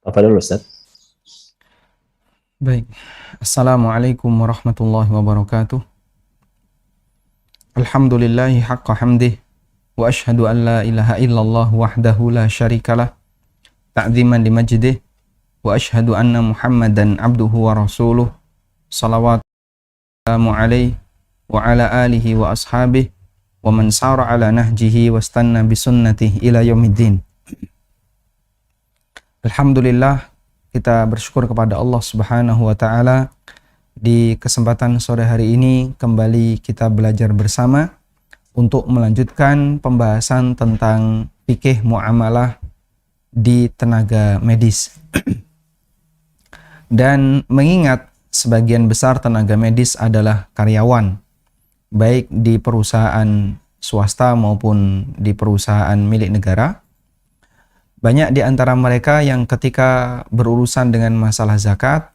Apa dulu Ustaz? Baik. Assalamualaikum warahmatullahi wabarakatuh. Alhamdulillahi haqqa hamdih. Wa ashhadu an la ilaha illallah wahdahu la syarikalah. Ta'ziman li majdih. Wa ashhadu anna Muhammadan abduhu wa rasuluh. Salawatu alaihi wa ala alihi wa ashabih. Wa man sara ala nahjihi wa stanna bisunnatih ila yaumiddin. Alhamdulillah, kita bersyukur kepada Allah Subhanahu wa taala. Di kesempatan sore hari ini kembali kita belajar bersama untuk melanjutkan pembahasan tentang fikih muamalah di tenaga medis. Dan mengingat sebagian besar tenaga medis adalah karyawan, baik di perusahaan swasta maupun di perusahaan milik negara. Banyak di antara mereka yang ketika berurusan dengan masalah zakat,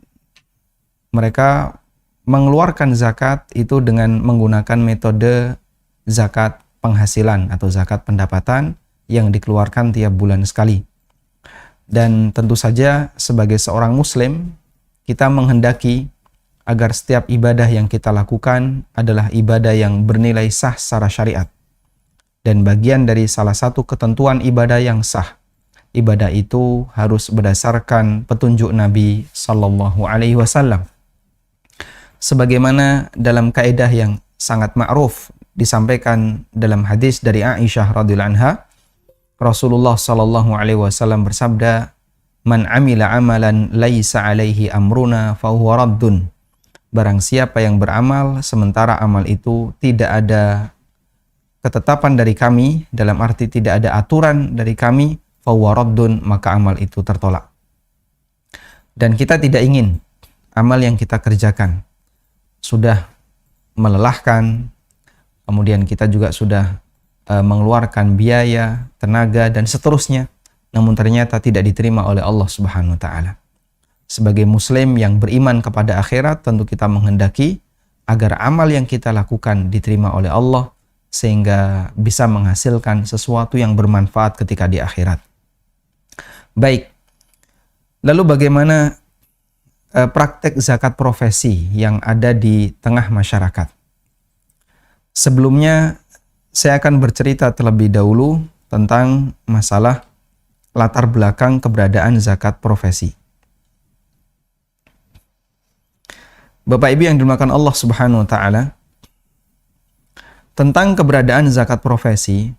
mereka mengeluarkan zakat itu dengan menggunakan metode zakat penghasilan atau zakat pendapatan yang dikeluarkan tiap bulan sekali. Dan tentu saja sebagai seorang muslim, kita menghendaki agar setiap ibadah yang kita lakukan adalah ibadah yang bernilai sah secara syariat. Dan bagian dari salah satu ketentuan ibadah yang sah, ibadah itu harus berdasarkan petunjuk Nabi Sallallahu Alaihi Wasallam. Sebagaimana dalam kaidah yang sangat ma'ruf disampaikan dalam hadis dari Aisyah radhiyallahu anha, Rasulullah Sallallahu Alaihi Wasallam bersabda, "Man amila amalan laisa alaihi amruna fahuwa raddun." Barang siapa yang beramal sementara amal itu tidak ada ketetapan dari kami, dalam arti tidak ada aturan dari kami, fahuwa raddun, maka amal itu tertolak. Dan kita tidak ingin amal yang kita kerjakan sudah melelahkan, kemudian kita juga sudah mengeluarkan biaya, tenaga, dan seterusnya, namun ternyata tidak diterima oleh Allah Subhanahu wa taala. Sebagai muslim yang beriman kepada akhirat, tentu kita menghendaki agar amal yang kita lakukan diterima oleh Allah sehingga bisa menghasilkan sesuatu yang bermanfaat ketika di akhirat. Baik, lalu bagaimana praktek zakat profesi yang ada di tengah masyarakat? Sebelumnya, saya akan bercerita terlebih dahulu tentang masalah latar belakang keberadaan zakat profesi. Bapak Ibu yang dimuliakan Allah Subhanahu wa taala, tentang keberadaan zakat profesi,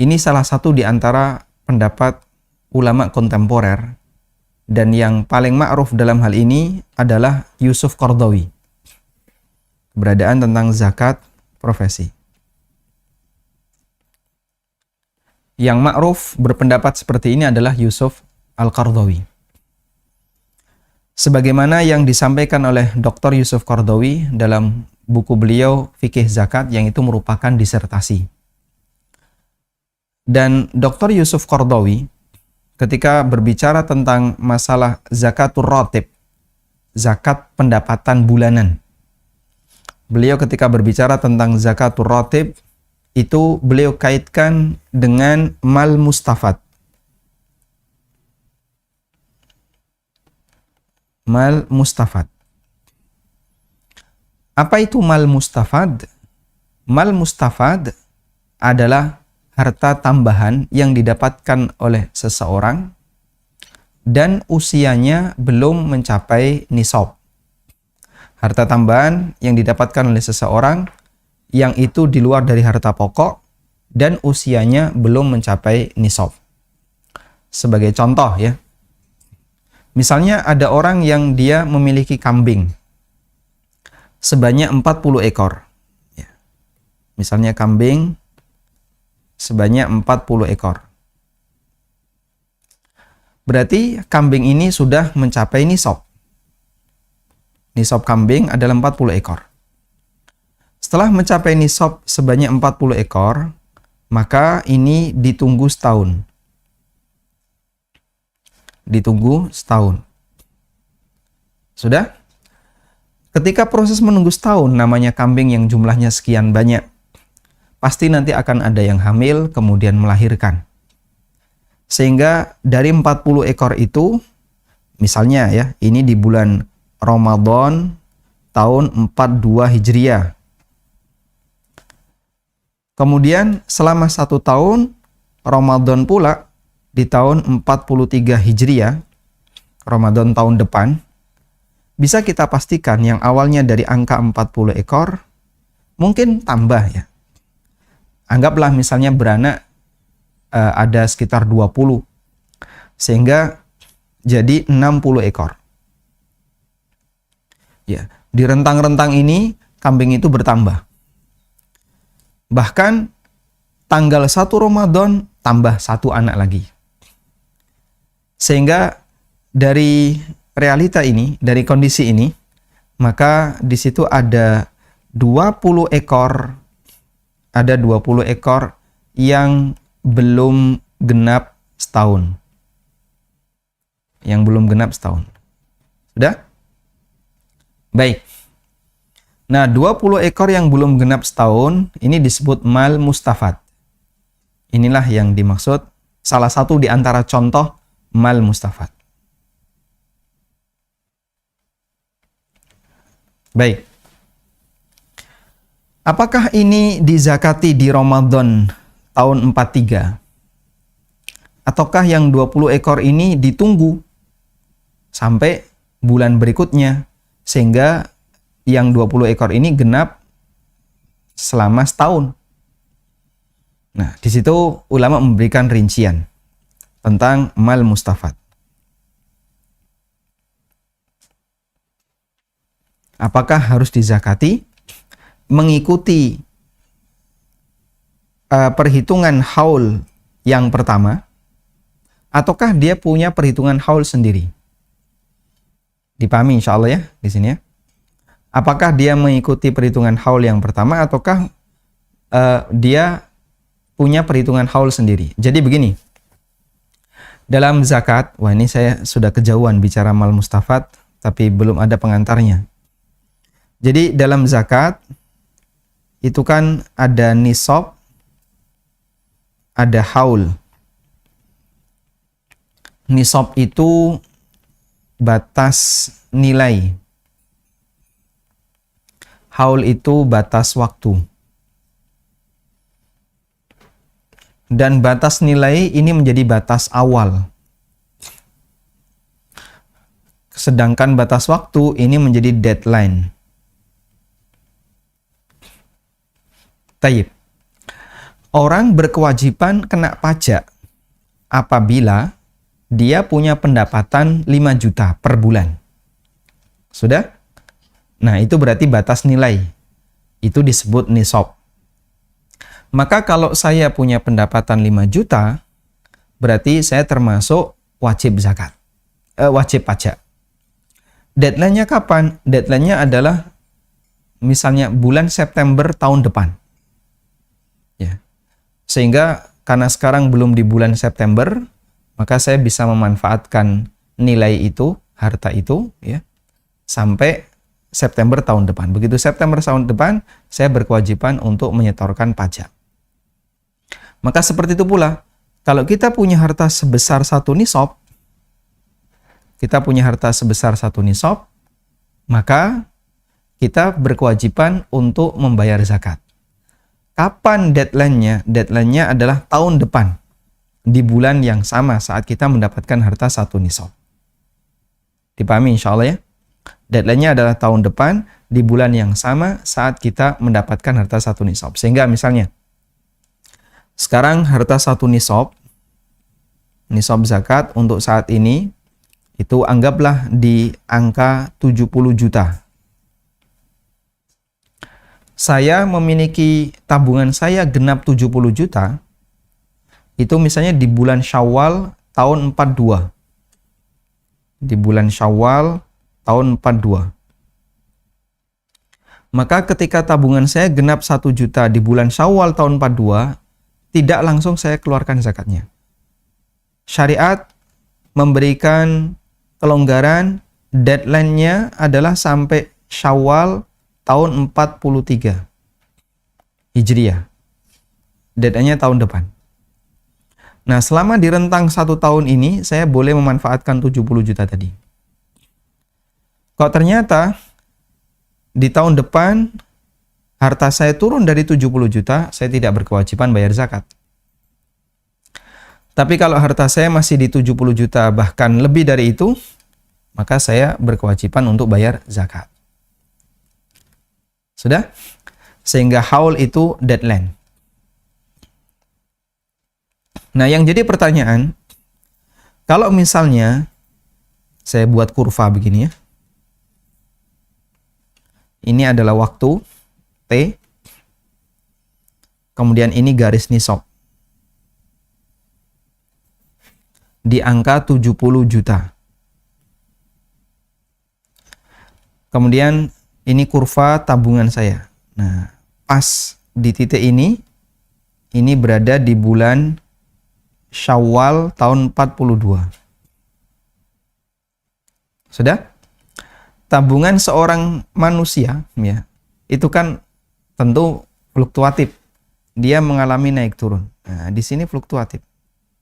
ini salah satu di antara pendapat ulama kontemporer, dan yang paling ma'ruf dalam hal ini adalah Yusuf Qaradawi. Keberadaan tentang zakat profesi. Yang ma'ruf berpendapat seperti ini adalah Yusuf Al-Qaradawi. Sebagaimana yang disampaikan oleh Dr. Yusuf Qaradawi dalam buku beliau Fikih Zakat, yang itu merupakan disertasi. Dan Dr. Yusuf Qaradawi ketika berbicara tentang masalah zakatur ratib, zakat pendapatan bulanan, beliau ketika berbicara tentang zakatur ratib, itu beliau kaitkan dengan mal mustafad. Mal mustafad. Apa itu mal mustafad? Mal mustafad adalah harta tambahan yang didapatkan oleh seseorang dan usianya belum mencapai nisab. Harta tambahan yang didapatkan oleh seseorang yang itu di luar dari harta pokok dan usianya belum mencapai nisab. Sebagai contoh ya, misalnya ada orang yang dia memiliki kambing sebanyak 40 ekor. Misalnya kambing sebanyak 40 ekor. Berarti kambing ini sudah mencapai nisab. Nisab kambing adalah 40 ekor. Setelah mencapai nisab sebanyak 40 ekor, maka ini ditunggu setahun. Ditunggu setahun. Sudah? Ketika proses menunggu setahun, namanya kambing yang jumlahnya sekian banyak, pasti nanti akan ada yang hamil, kemudian melahirkan. Sehingga dari 40 ekor itu, misalnya ya, ini di bulan Ramadan tahun 42 Hijriah. Kemudian selama 1 tahun, Ramadan pula di tahun 43 Hijriah, Ramadan tahun depan, bisa kita pastikan yang awalnya dari angka 40 ekor, mungkin tambah ya. Anggaplah misalnya beranak ada sekitar 20, sehingga jadi 60 ekor. Ya, di rentang-rentang ini kambing itu bertambah. Bahkan tanggal 1 Ramadan tambah 1 anak lagi. Sehingga dari realita ini, dari kondisi ini, maka di situ ada 20 ekor, yang belum genap setahun. Yang belum genap setahun. Sudah? Baik. Nah, 20 ekor yang belum genap setahun, ini disebut mal mustafad. Inilah yang dimaksud, salah satu di antara contoh mal mustafad. Baik. Apakah ini dizakati di Ramadan tahun 43? Ataukah yang 20 ekor ini ditunggu sampai bulan berikutnya, sehingga yang 20 ekor ini genap selama setahun? Nah, di situ ulama memberikan rincian tentang mal mustafad. Apakah harus dizakati mengikuti perhitungan haul yang pertama, ataukah dia punya perhitungan haul sendiri? Dipahami insya Allah ya di sini ya. Apakah dia mengikuti perhitungan haul yang pertama, ataukah dia punya perhitungan haul sendiri? Jadi begini, dalam zakat, wah ini saya sudah kejauhan bicara mal mustafad, tapi belum ada pengantarnya. Jadi dalam zakat, itu kan ada nisab, ada haul. Nisab itu batas nilai. Haul itu batas waktu. Dan batas nilai ini menjadi batas awal. Sedangkan batas waktu ini menjadi deadline. Taib. Orang berkewajiban kena pajak apabila dia punya pendapatan 5 juta per bulan. Sudah? Nah, itu berarti batas nilai. Itu disebut nisab. Maka kalau saya punya pendapatan 5 juta, berarti saya termasuk wajib zakat. Wajib pajak. Deadline-nya kapan? Deadline-nya adalah misalnya bulan September tahun depan. Ya. Sehingga karena sekarang belum di bulan September, maka saya bisa memanfaatkan nilai itu, harta itu, ya, sampai September tahun depan. Begitu September tahun depan, saya berkewajiban untuk menyetorkan pajak. Maka seperti itu pula, kalau kita punya harta sebesar 1 nisab, maka kita berkewajiban untuk membayar zakat. Kapan deadline-nya? Deadline-nya adalah tahun depan, di bulan yang sama saat kita mendapatkan harta 1 nisab. Dipahami insya Allah ya? Deadline-nya adalah tahun depan, di bulan yang sama saat kita mendapatkan harta 1 nisab. Sehingga misalnya, sekarang harta 1 nisab zakat untuk saat ini, itu anggaplah di angka 70 juta. Saya memiliki tabungan saya genap 70 juta, itu misalnya di bulan Syawal tahun 42. Di bulan Syawal tahun 42. Maka ketika tabungan saya genap 1 juta di bulan Syawal tahun 42, tidak langsung saya keluarkan zakatnya. Syariat memberikan kelonggaran, deadline-nya adalah sampai Syawal tahun 43 Hijriah. Deadline-nya tahun depan. Nah, selama di rentang 1 tahun ini, saya boleh memanfaatkan 70 juta tadi. Kalau ternyata di tahun depan harta saya turun dari 70 juta, saya tidak berkewajiban bayar zakat. Tapi kalau harta saya masih di 70 juta, bahkan lebih dari itu, maka saya berkewajiban untuk bayar zakat. Sudah? Sehingga haul itu deadline. Nah, yang jadi pertanyaan, kalau misalnya saya buat kurva begini ya. Ini adalah waktu T. Kemudian ini garis nisab. Di angka 70 juta. Kemudian ini kurva tabungan saya. Nah, pas di titik ini berada di bulan Syawal tahun 42. Sudah? Tabungan seorang manusia ya, itu kan tentu fluktuatif. Dia mengalami naik turun. Nah, di sini fluktuatif.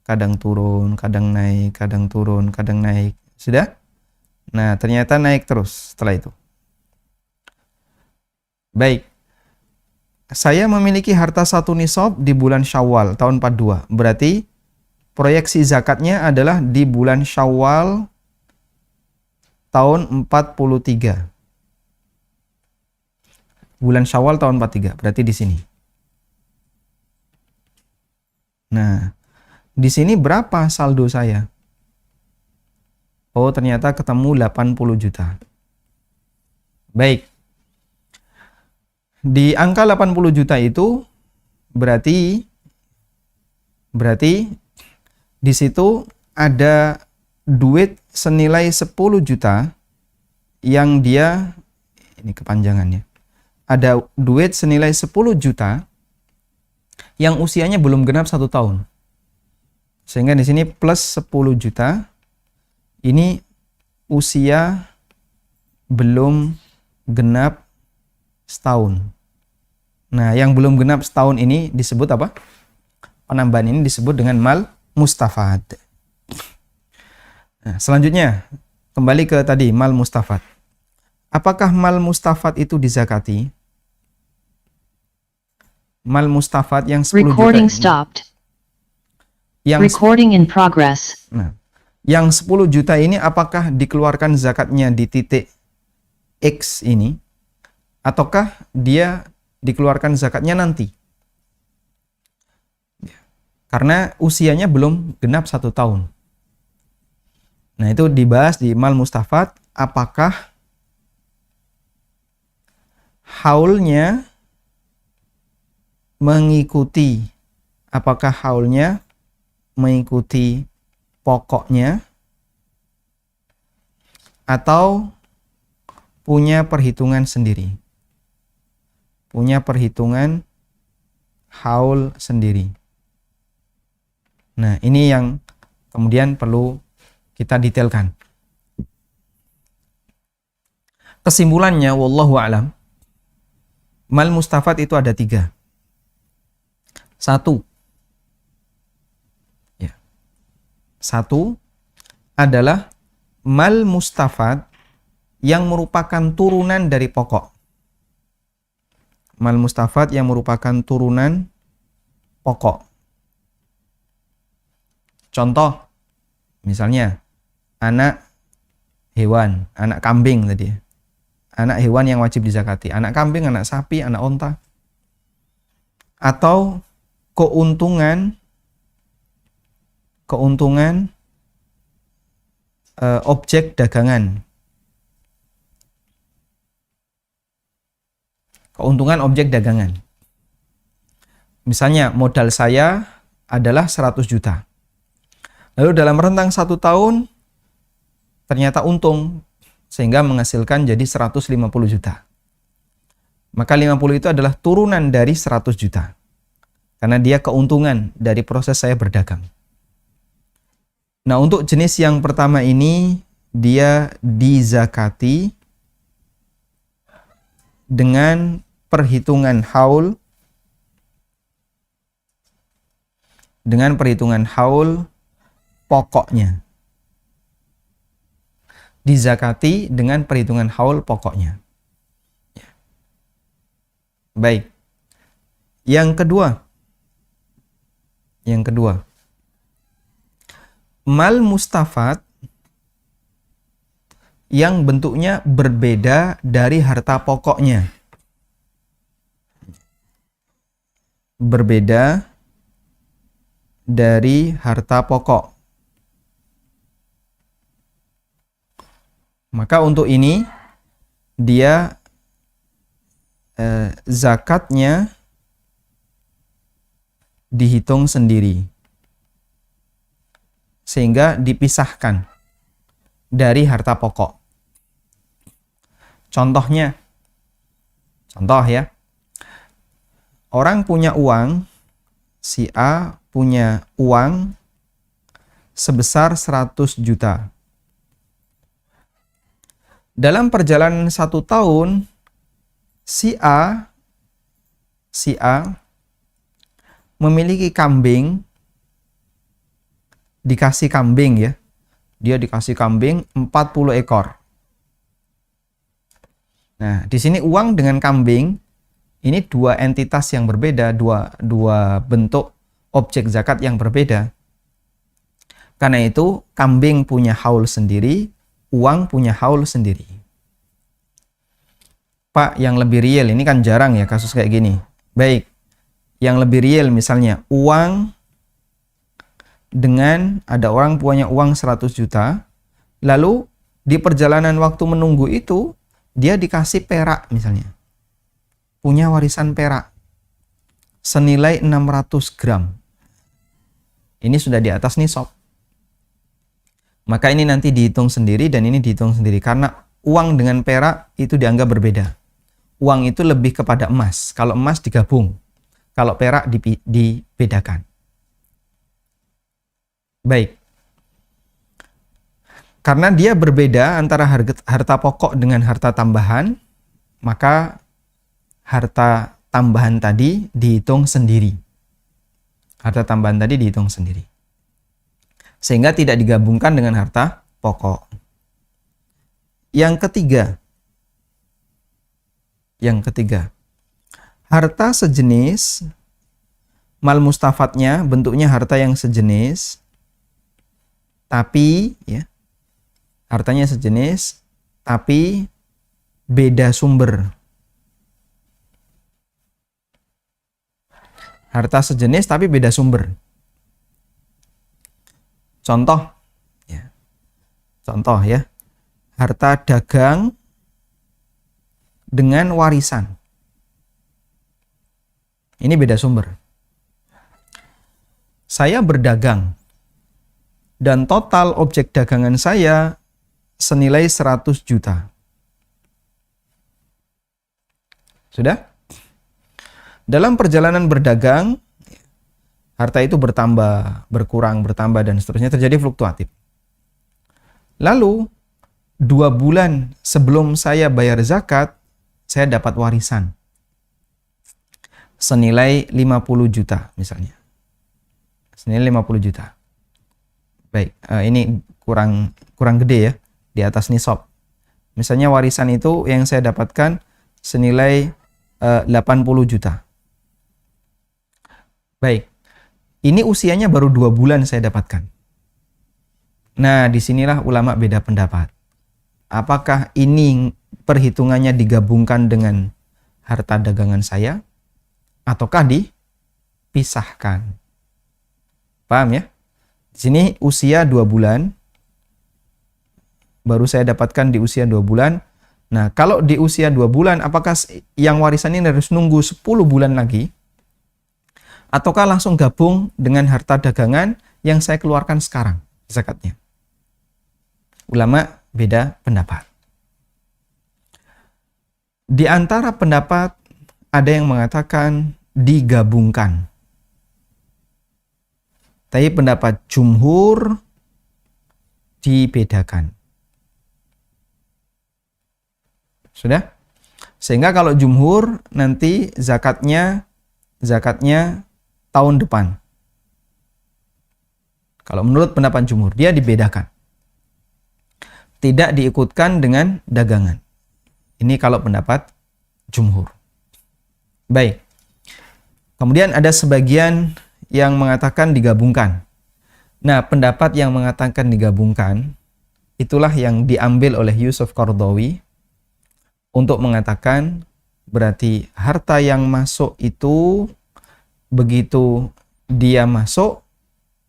Kadang turun, kadang naik, kadang turun, kadang naik. Sudah? Nah, ternyata naik terus setelah itu. Baik. Saya memiliki harta 1 nisab di bulan Syawal tahun 42. Berarti proyeksi zakatnya adalah di bulan Syawal tahun 43. Bulan Syawal tahun 43, berarti di sini. Nah, di sini berapa saldo saya? Oh, ternyata ketemu 80 juta. Baik. Di angka 80 juta itu berarti di situ ada duit senilai 10 juta yang dia, ini kepanjangannya, ada duit senilai 10 juta yang usianya belum genap 1 tahun. Sehingga di sini plus 10 juta, ini usia belum genap setahun. Nah, yang belum genap setahun ini disebut apa? Penambahan ini disebut dengan mal mustafad. Nah, selanjutnya, kembali ke tadi, mal mustafad. Apakah mal mustafad itu dizakati? Mal mustafad yang 10 Recording juta. stopped. Yang, Recording in progress. nah, yang 10 juta ini apakah dikeluarkan zakatnya di titik X ini? Ataukah dia dikeluarkan zakatnya nanti? Karena usianya belum genap 1 tahun. Nah, itu dibahas di mal mustafad, apakah haulnya mengikuti pokoknya atau punya perhitungan sendiri. Punya perhitungan haul sendiri. Nah, ini yang kemudian perlu kita detailkan. Kesimpulannya, wallahu a'lam, mal mustafad itu ada 3. 1. Ya. 1 adalah mal mustafad yang merupakan turunan dari pokok. Mal mustafad yang merupakan turunan pokok. Contoh, misalnya anak hewan, anak kambing tadi. Anak hewan yang wajib dizakati. Anak kambing, anak sapi, anak onta. Atau keuntungan objek dagangan. Keuntungan objek dagangan. Misalnya modal saya adalah 100 juta. Lalu dalam rentang 1 tahun ternyata untung sehingga menghasilkan jadi 150 juta. Maka 50 itu adalah turunan dari 100 juta. Karena dia keuntungan dari proses saya berdagang. Nah, untuk jenis yang pertama ini dia dizakati dengan perhitungan haul dengan perhitungan haul pokoknya. Dizakati dengan perhitungan haul pokoknya. Baik. Yang kedua, mal mustafad yang bentuknya berbeda dari harta pokoknya. Berbeda dari harta pokok. Maka untuk ini dia zakatnya dihitung sendiri. Sehingga dipisahkan dari harta pokok. Contoh ya. Orang punya uang, si A punya uang sebesar 100 juta. Dalam perjalanan 1 tahun, si A memiliki kambing, dikasih kambing ya. Dia dikasih kambing 40 ekor. Nah, di sini uang dengan kambing, ini dua entitas yang berbeda, dua bentuk objek zakat yang berbeda. Karena itu, kambing punya haul sendiri, uang punya haul sendiri. Pak, yang lebih real, ini kan jarang ya kasus kayak gini. Baik, yang lebih real misalnya, uang dengan ada orang punya uang 100 juta, lalu di perjalanan waktu menunggu itu, dia dikasih perak misalnya. Punya warisan perak, senilai 600 gram. Ini sudah di atas nisab. Maka ini nanti dihitung sendiri dan ini dihitung sendiri. Karena uang dengan perak itu dianggap berbeda. Uang itu lebih kepada emas. Kalau emas digabung. Kalau perak dibedakan. Baik. Karena dia berbeda antara harta pokok dengan harta tambahan, maka harta tambahan tadi dihitung sendiri. Harta tambahan tadi dihitung sendiri. Sehingga tidak digabungkan dengan harta pokok. Yang ketiga, harta sejenis, mal mustafadnya bentuknya harta yang sejenis, tapi ya, hartanya sejenis, tapi beda sumber. Harta sejenis tapi beda sumber. Contoh ya, harta dagang dengan warisan. Ini beda sumber. Saya berdagang dan total objek dagangan saya senilai 100 juta. Sudah? Dalam perjalanan berdagang, harta itu bertambah, berkurang, bertambah, dan seterusnya, terjadi fluktuatif. Lalu, 2 bulan sebelum saya bayar zakat, saya dapat warisan. Senilai 50 juta misalnya. Senilai 50 juta. Baik, ini kurang gede ya, di atas nisab. Misalnya warisan itu yang saya dapatkan senilai 80 juta. Baik, ini usianya baru 2 bulan saya dapatkan. Nah, disinilah ulama beda pendapat. Apakah ini perhitungannya digabungkan dengan harta dagangan saya? Ataukah dipisahkan? Paham ya? Di sini usia 2 bulan. Baru saya dapatkan di usia 2 bulan. Nah, kalau di usia 2 bulan, apakah yang warisan ini harus nunggu 10 bulan lagi? Ataukah langsung gabung dengan harta dagangan yang saya keluarkan sekarang zakatnya? Ulama beda pendapat. Di antara pendapat ada yang mengatakan digabungkan. Tapi pendapat jumhur dibedakan. Sudah? Sehingga kalau jumhur nanti zakatnya tahun depan. Kalau menurut pendapat jumhur, dia dibedakan. Tidak diikutkan dengan dagangan. Ini kalau pendapat jumhur. Baik. Kemudian ada sebagian yang mengatakan digabungkan. Nah, pendapat yang mengatakan digabungkan, itulah yang diambil oleh Yusuf Qaradawi untuk mengatakan berarti harta yang masuk itu begitu dia masuk,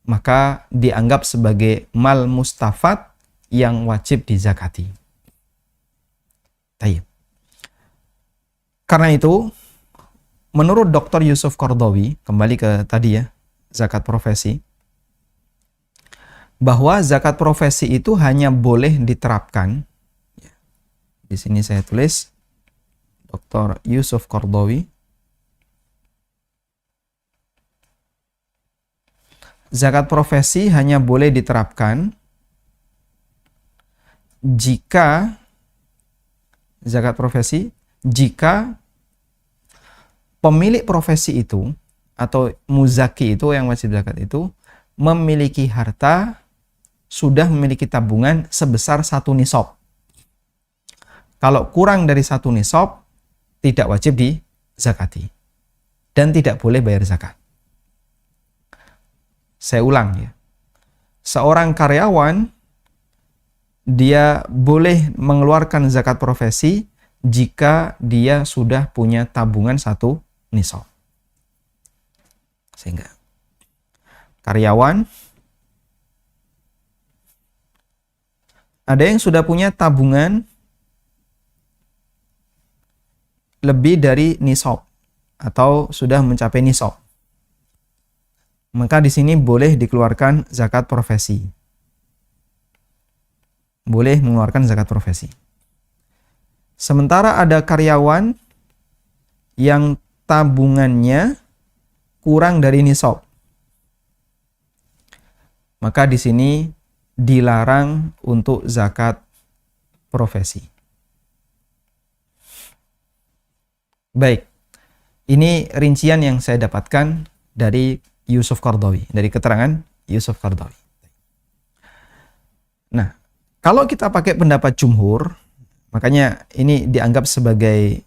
maka dianggap sebagai mal mustafad yang wajib dizakati. Baik. Karena itu, menurut Dr. Yusuf Qaradawi, kembali ke tadi ya, zakat profesi, bahwa zakat profesi itu hanya boleh diterapkan, di sini saya tulis, Dr. Yusuf Qaradawi, zakat profesi hanya boleh diterapkan jika zakat profesi jika pemilik profesi itu atau muzaki itu yang wajib zakat itu memiliki harta, sudah memiliki tabungan sebesar 1 nisab. Kalau kurang dari 1 nisab, tidak wajib dizakati dan tidak boleh bayar zakat. Saya ulang ya. Seorang karyawan dia boleh mengeluarkan zakat profesi jika dia sudah punya tabungan 1 nisab. Sehingga karyawan ada yang sudah punya tabungan lebih dari nisab atau sudah mencapai nisab, maka di sini boleh dikeluarkan zakat profesi. Boleh mengeluarkan zakat profesi. Sementara ada karyawan yang tabungannya kurang dari nisab, maka di sini dilarang untuk zakat profesi. Baik, ini rincian yang saya dapatkan dari Yusuf Qaradawi, dari keterangan Yusuf Qaradawi. Nah, kalau kita pakai pendapat jumhur, makanya ini dianggap sebagai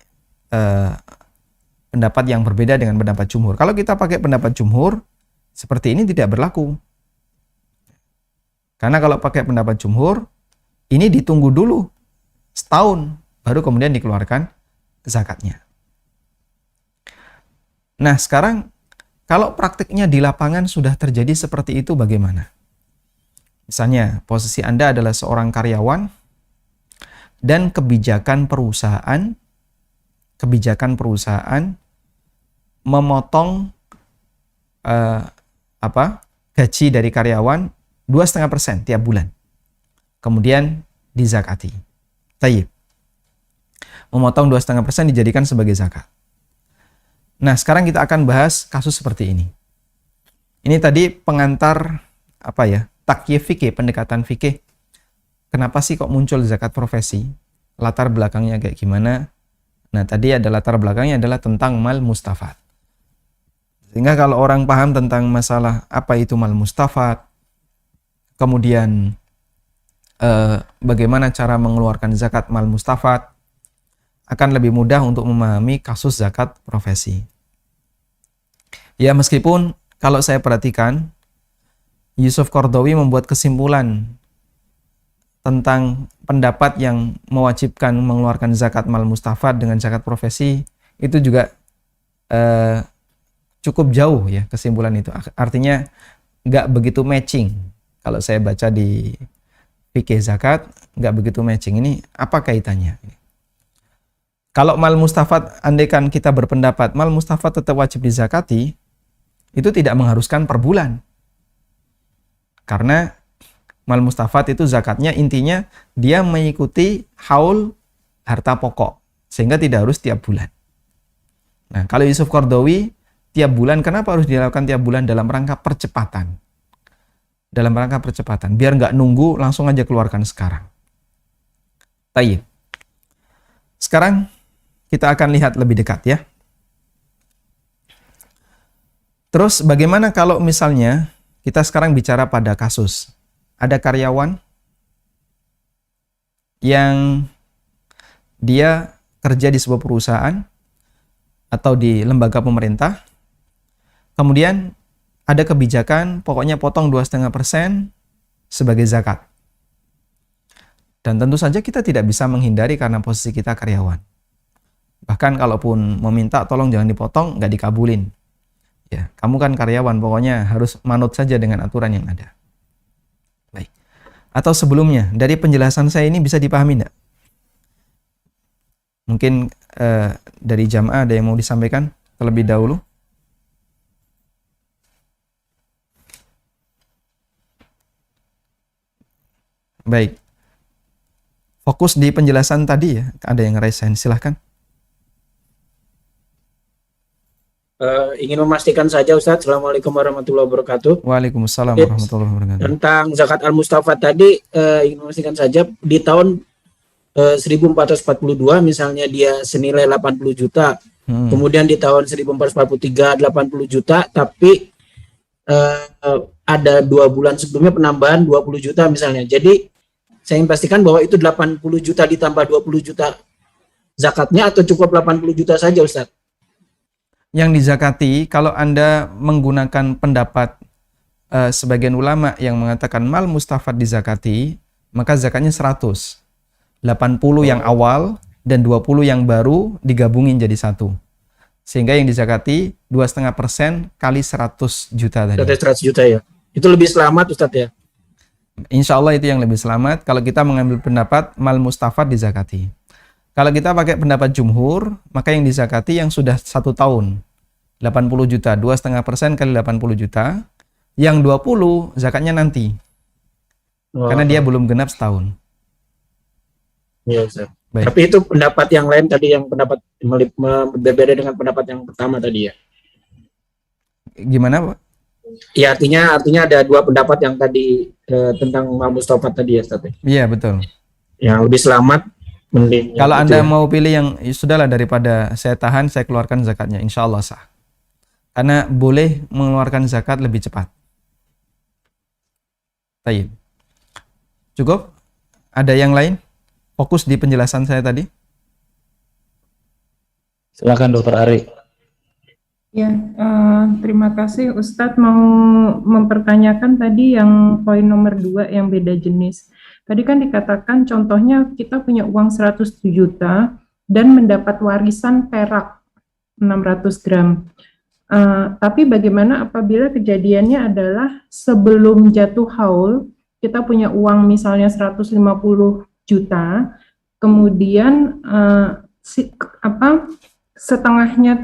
pendapat yang berbeda dengan pendapat jumhur. Kalau kita pakai pendapat jumhur, seperti ini tidak berlaku. Karena kalau pakai pendapat jumhur, ini ditunggu dulu setahun, baru kemudian dikeluarkan zakatnya. Nah, sekarang kalau praktiknya di lapangan sudah terjadi seperti itu bagaimana? Misalnya, posisi Anda adalah seorang karyawan dan kebijakan perusahaan memotong gaji dari karyawan 2,5% tiap bulan. Kemudian dizakati. Tayyib. Memotong 2,5% dijadikan sebagai zakat. Nah, sekarang kita akan bahas kasus seperti ini. Ini tadi pengantar takyif fikih, pendekatan fikih. Kenapa sih kok muncul zakat profesi? Latar belakangnya kayak gimana? Nah, tadi ada latar belakangnya adalah tentang mal mustafad. Sehingga kalau orang paham tentang masalah apa itu mal mustafad, kemudian bagaimana cara mengeluarkan zakat mal mustafad, akan lebih mudah untuk memahami kasus zakat profesi. Ya, meskipun kalau saya perhatikan, Yusuf Qaradawi membuat kesimpulan tentang pendapat yang mewajibkan mengeluarkan zakat mal mustafad dengan zakat profesi, itu juga cukup jauh ya kesimpulan itu. Artinya nggak begitu matching. Kalau saya baca di fikih zakat, nggak begitu matching. Ini apa kaitannya? Kalau mal mustafad, andaikan kita berpendapat mal mustafad tetap wajib dizakati, itu tidak mengharuskan per bulan. Karena mal mustafad itu zakatnya intinya dia mengikuti haul harta pokok, sehingga tidak harus tiap bulan. Nah, kalau Yusuf Qaradawi tiap bulan, kenapa harus dilakukan tiap bulan? Dalam rangka percepatan. Dalam rangka percepatan, biar nggak nunggu, langsung aja keluarkan sekarang. Tayyib. Sekarang kita akan lihat lebih dekat ya. Terus bagaimana kalau misalnya Kita sekarang bicara pada kasus. Ada karyawan yang dia kerja di sebuah perusahaan atau di lembaga pemerintah. Kemudian ada kebijakan pokoknya potong 2,5% sebagai zakat. Dan tentu saja kita tidak bisa menghindari karena posisi kita karyawan. Bahkan kalaupun meminta tolong jangan dipotong, nggak dikabulin. Ya, kamu kan karyawan, pokoknya harus manut saja dengan aturan yang ada. Baik. Atau sebelumnya, dari penjelasan saya ini bisa dipahami enggak? Mungkin dari jamaah ada yang mau disampaikan terlebih dahulu? Baik. Fokus di penjelasan tadi ya, ada yang raise hand, silahkan. Ingin memastikan saja Ustadz, Assalamualaikum warahmatullahi wabarakatuh. Waalaikumsalam warahmatullahi wabarakatuh. Tentang zakat al-Mustafa tadi, ingin memastikan saja di tahun 1442 misalnya dia senilai 80 juta, kemudian di tahun 1443 80 juta, tapi ada 2 bulan sebelumnya penambahan 20 juta misalnya. Jadi saya ingin pastikan bahwa itu 80 juta ditambah 20 juta zakatnya atau cukup 80 juta saja Ustadz? Yang dizakati, kalau Anda menggunakan pendapat sebagian ulama yang mengatakan mal mustafad dizakati, maka zakatnya 100. 80 yang awal dan 20 yang baru digabungin jadi 1. Sehingga yang dizakati 2,5% kali 100 juta tadi. 100 juta ya. Itu lebih selamat Ustadz ya? Insya Allah itu yang lebih selamat kalau kita mengambil pendapat mal mustafad dizakati. Kalau kita pakai pendapat jumhur, maka yang dizakati yang sudah 1 tahun, 80 juta, 2,5% kali 80 juta, yang 20 zakatnya nanti. Karena dia belum genap setahun. Iya, Ustaz. Tapi itu pendapat yang lain tadi, yang pendapat berbeda dengan pendapat yang pertama tadi ya. Gimana, Pak? Ya, artinya ada 2 pendapat yang tadi tentang Mustafa tadi ya, Ustaz. Iya, betul. Yang lebih selamat. Kalau Anda mau pilih yang sudahlah, daripada saya tahan, saya keluarkan zakatnya, insya Allah sah. Karena boleh mengeluarkan zakat lebih cepat. Baik. Cukup? Ada yang lain? Fokus di penjelasan saya tadi. Silakan Dokter Ari. Ya, terima kasih Ustadz. Mau mempertanyakan tadi yang poin nomor 2 yang beda jenis. Tadi kan dikatakan contohnya kita punya uang 100 juta dan mendapat warisan perak 600 gram. Tapi bagaimana apabila kejadiannya adalah sebelum jatuh haul, kita punya uang misalnya 150 juta, kemudian setengahnya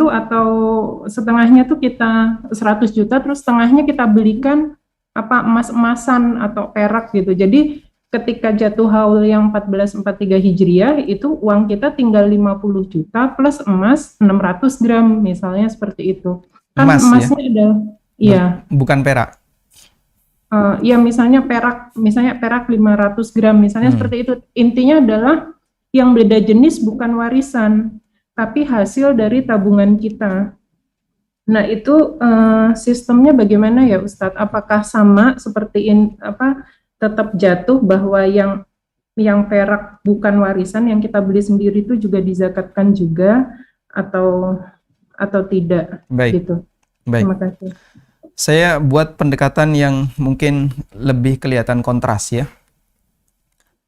tuh kita 100 juta, terus setengahnya kita belikan emas-emasan atau perak gitu. Jadi ketika jatuh haul yang 1443 Hijriah, itu uang kita tinggal 50 juta plus emas 600 gram, misalnya seperti itu. Kan emasnya ya? Ada, iya. Bukan perak. Ya misalnya perak 500 gram, misalnya seperti itu. Intinya adalah yang beda jenis bukan warisan, tapi hasil dari tabungan kita. Nah itu sistemnya bagaimana ya Ustadz? Apakah sama seperti tetap jatuh bahwa yang perak bukan warisan, yang kita beli sendiri itu juga dizakatkan juga atau tidak? Baik. Gitu. Baik. Terima kasih. Saya buat pendekatan yang mungkin lebih kelihatan kontras ya.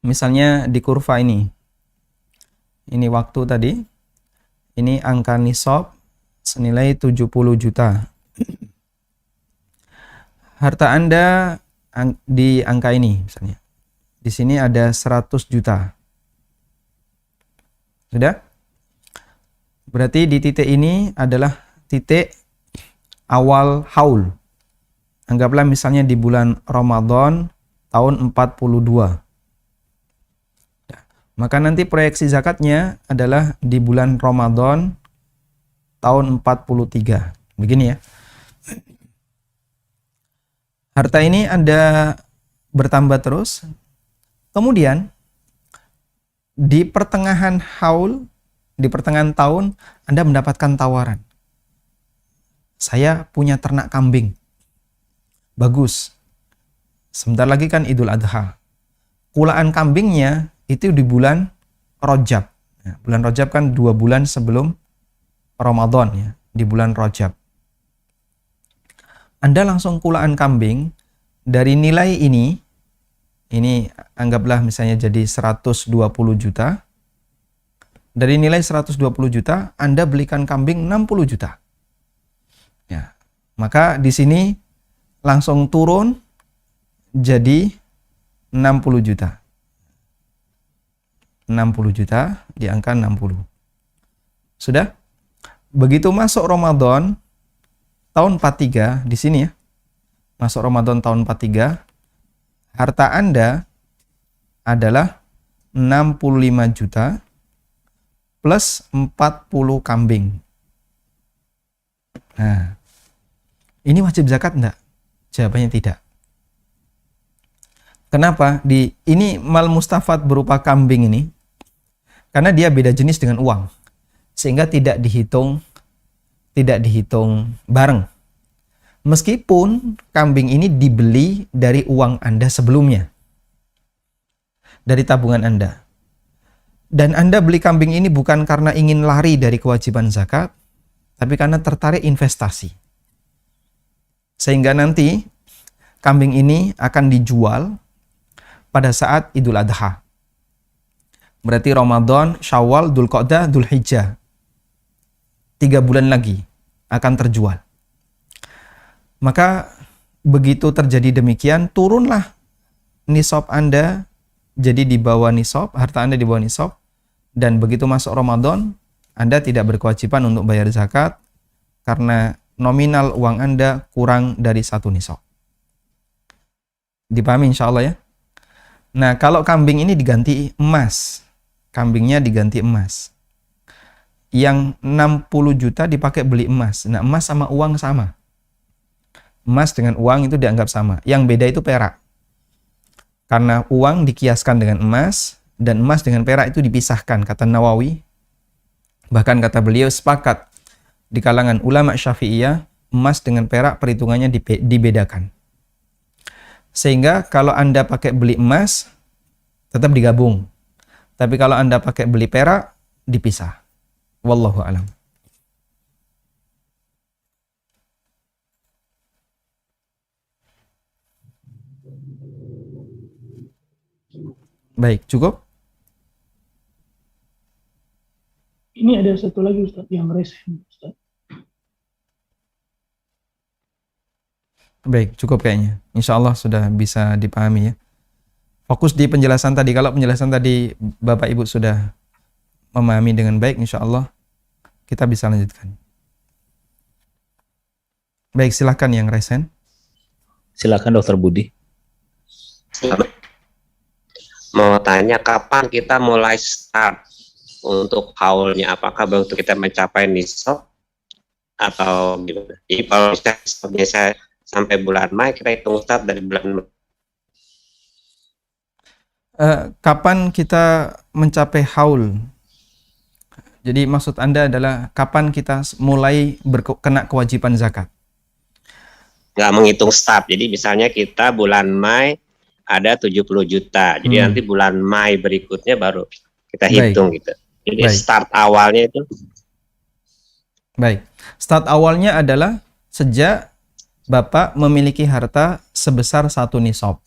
Misalnya di kurva ini. Ini waktu tadi. Ini angka nisab senilai 70 juta. Harta Anda di angka ini misalnya. Di sini ada 100 juta. Sudah? Berarti di titik ini adalah titik awal haul. Anggaplah misalnya di bulan Ramadan tahun 42. Maka nanti proyeksi zakatnya adalah di bulan Ramadan tahun 43. Begini ya. Harta ini Anda bertambah terus. Kemudian di pertengahan haul, di pertengahan tahun Anda mendapatkan tawaran. Saya punya ternak kambing. bagus. Sebentar lagi kan Idul Adha. Kulaan kambingnya itu di bulan Rajab. Ya, bulan Rajab kan 2 bulan sebelum Ramadan ya, di bulan Rajab. Anda langsung kulaan kambing dari nilai ini anggaplah misalnya jadi 120 juta. Dari nilai 120 juta, Anda belikan kambing 60 juta. Ya, maka di sini langsung turun jadi 60 juta. 60 juta di angka 60. Sudah? Begitu masuk Ramadan tahun 43 di sini ya. Masuk Ramadan tahun 43, harta Anda adalah 65 juta plus 40 kambing. Nah, ini wajib zakat enggak? Jawabannya tidak. Kenapa? Ini mal mustafad berupa kambing ini, karena dia beda jenis dengan uang, sehingga tidak dihitung bareng. Meskipun kambing ini dibeli dari uang Anda sebelumnya, dari tabungan Anda. Dan Anda beli kambing ini bukan karena ingin lari dari kewajiban zakat, tapi karena tertarik investasi. Sehingga nanti kambing ini akan dijual pada saat Idul Adha. Berarti Ramadan, Syawal, Dzulqa'dah, Dzulhijjah. 3 bulan lagi akan terjual. Maka begitu terjadi demikian, turunlah nisab Anda jadi di bawah nisab, harta Anda di bawah nisab. Dan begitu masuk Ramadan, Anda tidak berkewajiban untuk bayar zakat karena nominal uang Anda kurang dari 1 nisab. Dipahami insya Allah ya? Nah, kalau kambing ini diganti emas, kambingnya diganti emas. Yang 60 juta dipakai beli emas. Nah, emas sama uang sama. Emas dengan uang itu dianggap sama. Yang beda itu perak. Karena uang dikiaskan dengan emas, dan emas dengan perak itu dipisahkan, kata Nawawi. Bahkan kata beliau sepakat di kalangan ulama Syafi'iyah, emas dengan perak perhitungannya dibedakan. Sehingga kalau Anda pakai beli emas, tetap digabung. Tapi kalau Anda pakai beli perak, dipisah. Wallahu a'lam. Baik, cukup? Ini ada satu lagi Ustaz yang resen Ustaz. Baik, cukup kayaknya. Insya Allah sudah bisa dipahami ya. Fokus di penjelasan tadi. Kalau penjelasan tadi Bapak Ibu sudah memahami dengan baik, insya Allah kita bisa lanjutkan. Baik, silakan yang resen. Silakan Dokter Budi. Mau tanya kapan kita mulai start untuk haulnya, apakah begitu kita mencapai nisab atau gimana? Jadi kalau misalnya saya sampai bulan Mei, kita hitung start dari bulan Mei. Kapan kita mencapai haul? Jadi maksud Anda adalah kapan kita mulai kena kewajiban zakat? Nggak menghitung start, jadi misalnya kita bulan Mei ada 70 juta, jadi nanti bulan Mei berikutnya baru kita hitung gitu. Jadi start awalnya itu? Baik, start awalnya adalah sejak Bapak memiliki harta sebesar 1 nisab.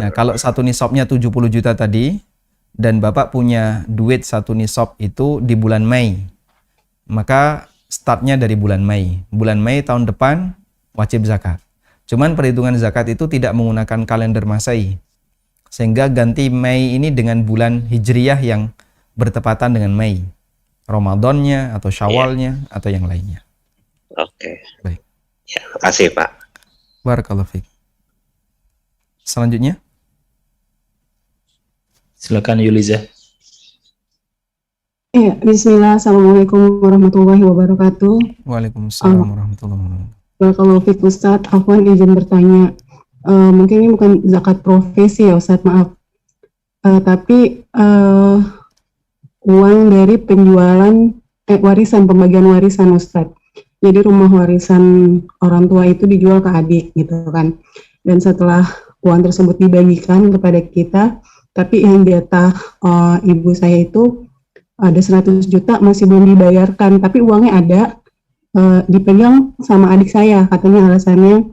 Nah, kalau 1 nisabnya 70 juta tadi, dan Bapak punya duit 1 nisab itu di bulan Mei, maka startnya dari bulan Mei. Bulan Mei tahun depan wajib zakat. Cuman perhitungan zakat itu tidak menggunakan kalender Masehi, sehingga ganti Mei ini dengan bulan Hijriyah yang bertepatan dengan Mei, Ramadannya atau Syawalnya atau yang lainnya. Oke. Baik. Ya, makasih Pak. Barakallahu fiik. Selanjutnya. Silakan Yuliza. Iya, bismillah. Assalamualaikum warahmatullahi wabarakatuh. Waalaikumsalam warahmatullahi wabarakatuh. Barakallahu fiik Ustadz. Afwan izin bertanya. Mungkin ini bukan zakat profesi ya Ustadz, maaf. Tapi uang dari penjualan warisan, pembagian warisan Ustadz. Jadi rumah warisan orang tua itu dijual ke adik gitu kan. Dan setelah uang tersebut dibagikan kepada kita, tapi yang jatah ibu saya itu ada 100 juta masih belum dibayarkan, tapi uangnya ada, dipegang sama adik saya, katanya alasannya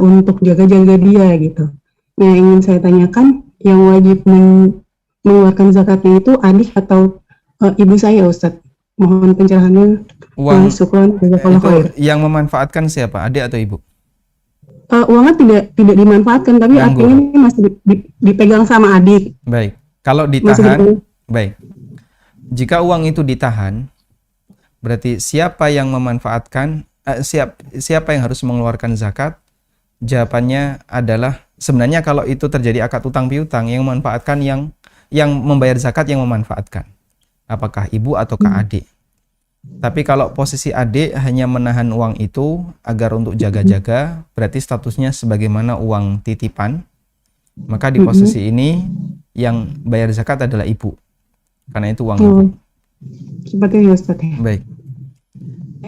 untuk jaga-jaga dia gitu. Nah, ingin saya tanyakan, yang wajib mengeluarkan zakatnya itu adik atau ibu saya, Ustadz? Mohon pencerahannya. Uang Syukran, jazakallahu itu khair. yang memanfaatkan siapa? Adik atau ibu? Uangnya tidak dimanfaatkan, tapi Yang artinya ini masih dipegang sama adik. Baik. Kalau Masih ditahan, dipegang. baik. Jika uang itu ditahan, berarti siapa yang memanfaatkan, siapa yang harus mengeluarkan zakat? Jawabannya adalah sebenarnya kalau itu terjadi akad utang piutang, yang memanfaatkan yang membayar zakat yang memanfaatkan. Apakah ibu ataukah adik? Tapi kalau posisi adik hanya menahan uang itu agar untuk jaga-jaga, berarti statusnya sebagaimana uang titipan. Maka di posisi ini yang bayar zakat adalah ibu. Karena itu uang ibu. Seperti itu, Ustaz ya. Baik.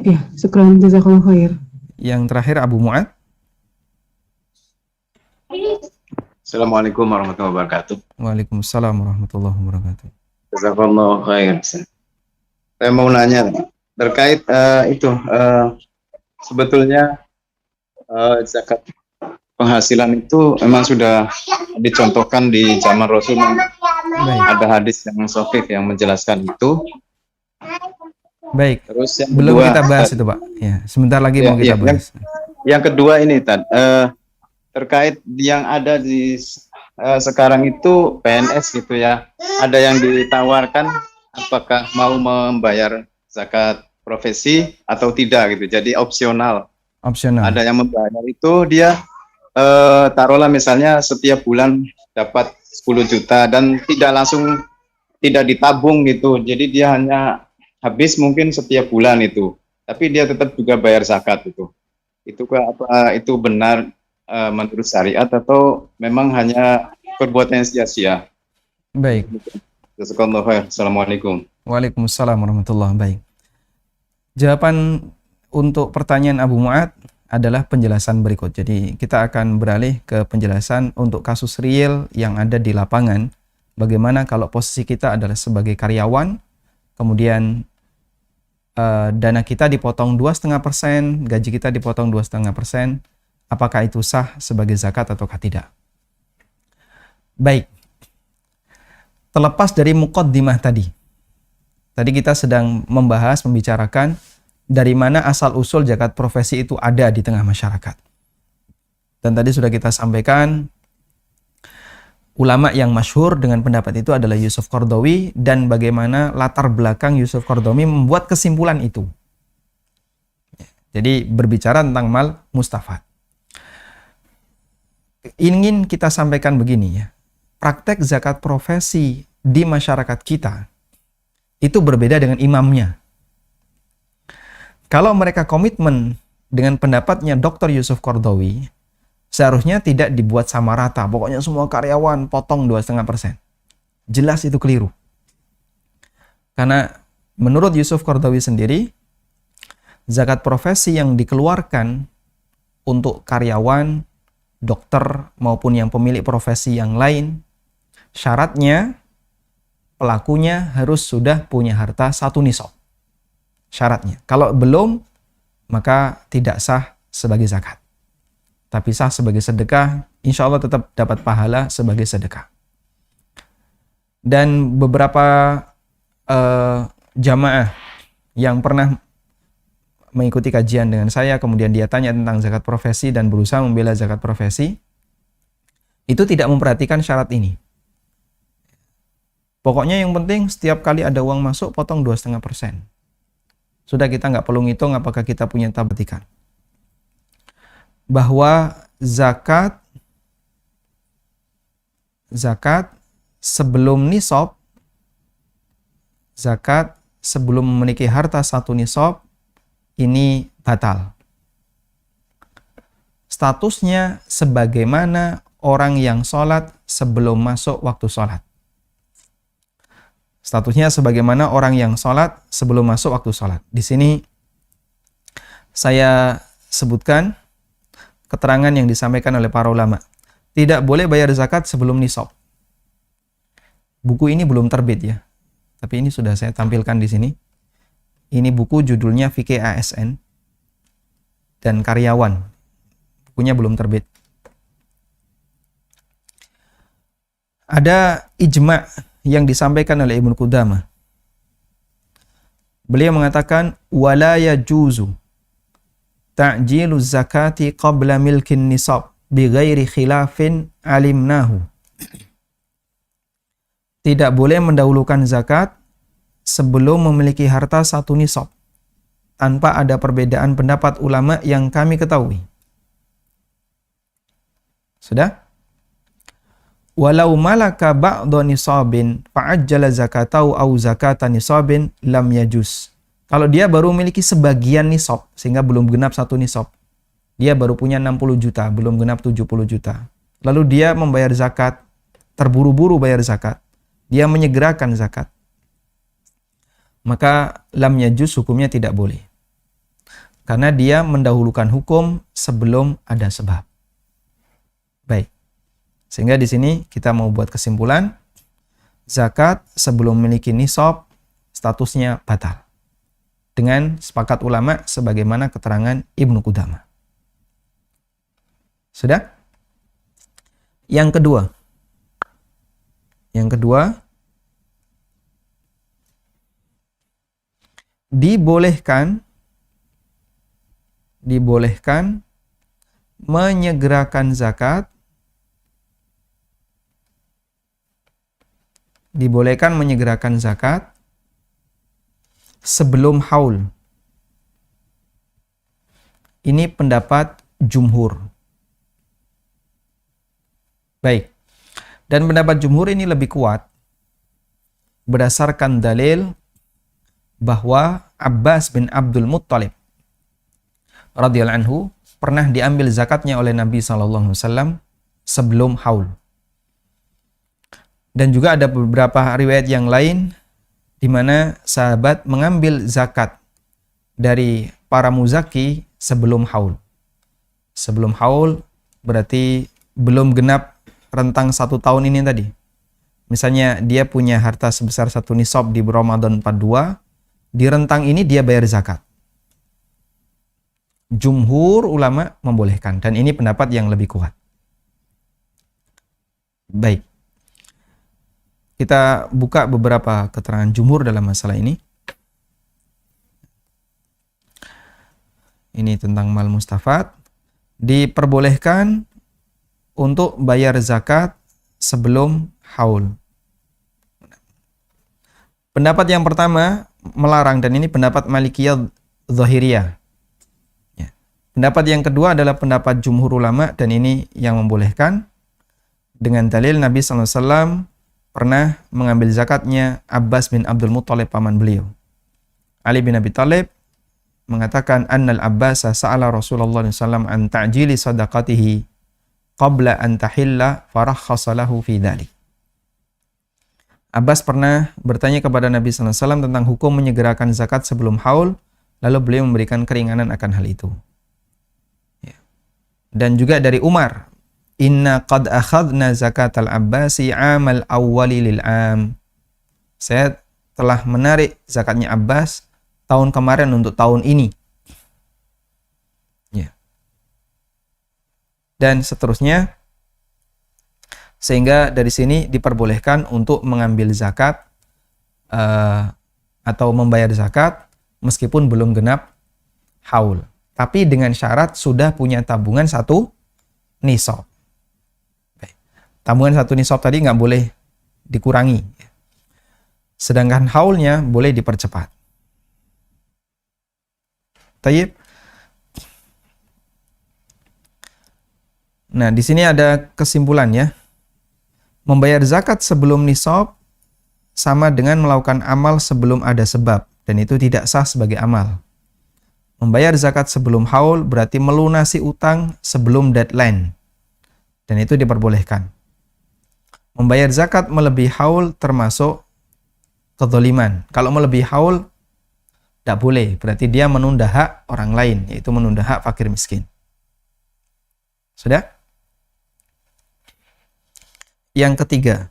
Ya, syukran, jazakallahu khair. Yang terakhir Abu Mu'ad. Assalamualaikum warahmatullahi wabarakatuh. Waalaikumsalam warahmatullahi wabarakatuh. Jazakallahu khair. Saya mau nanya terkait sebetulnya zakat penghasilan itu memang sudah dicontohkan di zaman Rasul. Ada hadis yang sahih yang menjelaskan itu. Baik. Terus yang Belum kedua, kita bahas itu, Pak. Ya, sebentar lagi mau kita bahas. Yang kedua ini terkait yang ada di sekarang itu PNS gitu ya. Ada yang ditawarkan apakah mau membayar zakat profesi atau tidak gitu. Jadi opsional. Opsional. Ada yang membayar itu dia taruhlah misalnya setiap bulan dapat 10 juta dan tidak ditabung gitu. Jadi dia hanya habis mungkin setiap bulan itu. Tapi dia tetap juga bayar zakat itu. Apa itu benar menurut syariat atau memang hanya perbuatan sia-sia? Baik. Assalamualaikum. Waalaikumsalam warahmatullahi wabarakatuh. Baik. Jawaban untuk pertanyaan Abu Mu'ad adalah penjelasan berikut. Jadi kita akan beralih ke penjelasan untuk kasus real yang ada di lapangan. Bagaimana kalau posisi kita adalah sebagai karyawan, kemudian dana kita dipotong 2,5%, gaji kita dipotong 2,5%, apakah itu sah sebagai zakat ataukah tidak? Baik. Terlepas dari muqaddimah tadi kita sedang membicarakan dari mana asal-usul zakat profesi itu ada di tengah masyarakat. Dan tadi sudah kita sampaikan, ulama yang masyhur dengan pendapat itu adalah Yusuf Qaradawi, dan bagaimana latar belakang Yusuf Qaradawi membuat kesimpulan itu. Jadi berbicara tentang mal mustafad. Ingin kita sampaikan begini ya, praktek zakat profesi di masyarakat kita itu berbeda dengan imamnya. Kalau mereka komitmen dengan pendapatnya Dr. Yusuf Qaradawi, seharusnya tidak dibuat sama rata. Pokoknya semua karyawan potong 2,5%. Jelas itu keliru. Karena menurut Yusuf Qaradawi sendiri, zakat profesi yang dikeluarkan untuk karyawan, dokter, maupun yang pemilik profesi yang lain, syaratnya pelakunya harus sudah punya harta 1 nisab. Syaratnya. Kalau belum, maka tidak sah sebagai zakat. Tapi sah sebagai sedekah, insya Allah tetap dapat pahala sebagai sedekah. Dan beberapa jamaah yang pernah mengikuti kajian dengan saya, kemudian dia tanya tentang zakat profesi dan berusaha membela zakat profesi, itu tidak memperhatikan syarat ini. Pokoknya yang penting setiap kali ada uang masuk, potong 2,5%. Sudah, kita nggak perlu ngitung apakah kita punya tabatikan. Bahwa zakat sebelum nisab, zakat sebelum memiliki harta 1 nisab, ini batal. Statusnya sebagaimana orang yang sholat sebelum masuk waktu sholat. Statusnya sebagaimana orang yang sholat sebelum masuk waktu sholat. Di sini saya sebutkan keterangan yang disampaikan oleh para ulama. Tidak boleh bayar zakat sebelum nisab. Buku ini belum terbit ya, tapi ini sudah saya tampilkan di sini. Ini buku judulnya Fikih ASN dan Karyawan. Bukunya belum terbit. Ada ijma' yang disampaikan oleh Ibnu Qudamah. Beliau mengatakan wala yajuzu ta'jilu zakati qabla milkin nisab bighairi khilafin alimnahu. Tidak boleh mendahulukan zakat sebelum memiliki harta satu nisab tanpa ada perbedaan pendapat ulama yang kami ketahui. Sudah? Walau malaka ba'dha nisabin fa'ajjala zakatahu au zakata nisabin lam yajuz. Kalau dia baru memiliki sebagian nisab sehingga belum genap satu nisab. Dia baru punya 60 juta, belum genap 70 juta. Lalu dia membayar zakat, terburu-buru bayar zakat. Dia menyegerakan zakat. Maka lam yajuz hukumnya tidak boleh. Karena dia mendahulukan hukum sebelum ada sebab. Baik. Sehingga di sini kita mau buat kesimpulan, zakat sebelum memiliki nisab statusnya batal. Dengan sepakat ulama sebagaimana keterangan Ibnu Qudamah. Sudah? Yang kedua, dibolehkan menyegerakan zakat. Dibolehkan menyegerakan zakat sebelum haul. Ini pendapat jumhur. Baik. Dan pendapat jumhur ini lebih kuat berdasarkan dalil bahwa Abbas bin Abdul Muttalib radhiyallahu anhu pernah diambil zakatnya oleh Nabi SAW sebelum haul. Dan juga ada beberapa riwayat yang lain di mana sahabat mengambil zakat dari para muzaki sebelum haul. Sebelum haul berarti belum genap rentang 1 tahun ini tadi. Misalnya dia punya harta sebesar 1 nisab di Ramadan 42, di rentang ini dia bayar zakat. Jumhur ulama membolehkan dan ini pendapat yang lebih kuat. Baik. Kita buka beberapa keterangan jumhur dalam masalah ini. Ini tentang mal mustafad. Diperbolehkan untuk bayar zakat sebelum haul. Pendapat yang pertama melarang dan ini pendapat Malikiyah Zahiriyah. Ya. Pendapat yang kedua adalah pendapat jumhur ulama dan ini yang membolehkan dengan dalil Nabi SAW pernah mengambil zakatnya Abbas bin Abdul Muttalib paman beliau. Ali bin Abi Thalib mengatakan annal Abbas sa'ala Rasulullah SAW an ta'jili sadaqatihi qabla an tahilla farakhkhasa lahu fi dzalik. Abbas pernah bertanya kepada Nabi SAW tentang hukum menyegerakan zakat sebelum haul, lalu beliau memberikan keringanan akan hal itu. Ya. Dan juga dari Umar, inna qad akhadna zakatal Abbasi amal awwali lil am. Saya telah menarik zakatnya Abbas tahun kemarin untuk tahun ini. Ya. Dan seterusnya. Sehingga dari sini diperbolehkan untuk mengambil zakat atau membayar zakat meskipun belum genap haul. Tapi dengan syarat sudah punya tabungan 1 nisab. Tabungan 1 nisab tadi nggak boleh dikurangi. Sedangkan haulnya boleh dipercepat. Tayyib. Nah, di sini ada kesimpulan ya. Membayar zakat sebelum nisab sama dengan melakukan amal sebelum ada sebab dan itu tidak sah sebagai amal. Membayar zakat sebelum haul berarti melunasi utang sebelum deadline dan itu diperbolehkan. Membayar zakat melebihi haul termasuk kezaliman. Kalau melebihi haul Tidak boleh, berarti dia menunda hak orang lain, yaitu menunda hak fakir miskin. Sudah? Yang ketiga,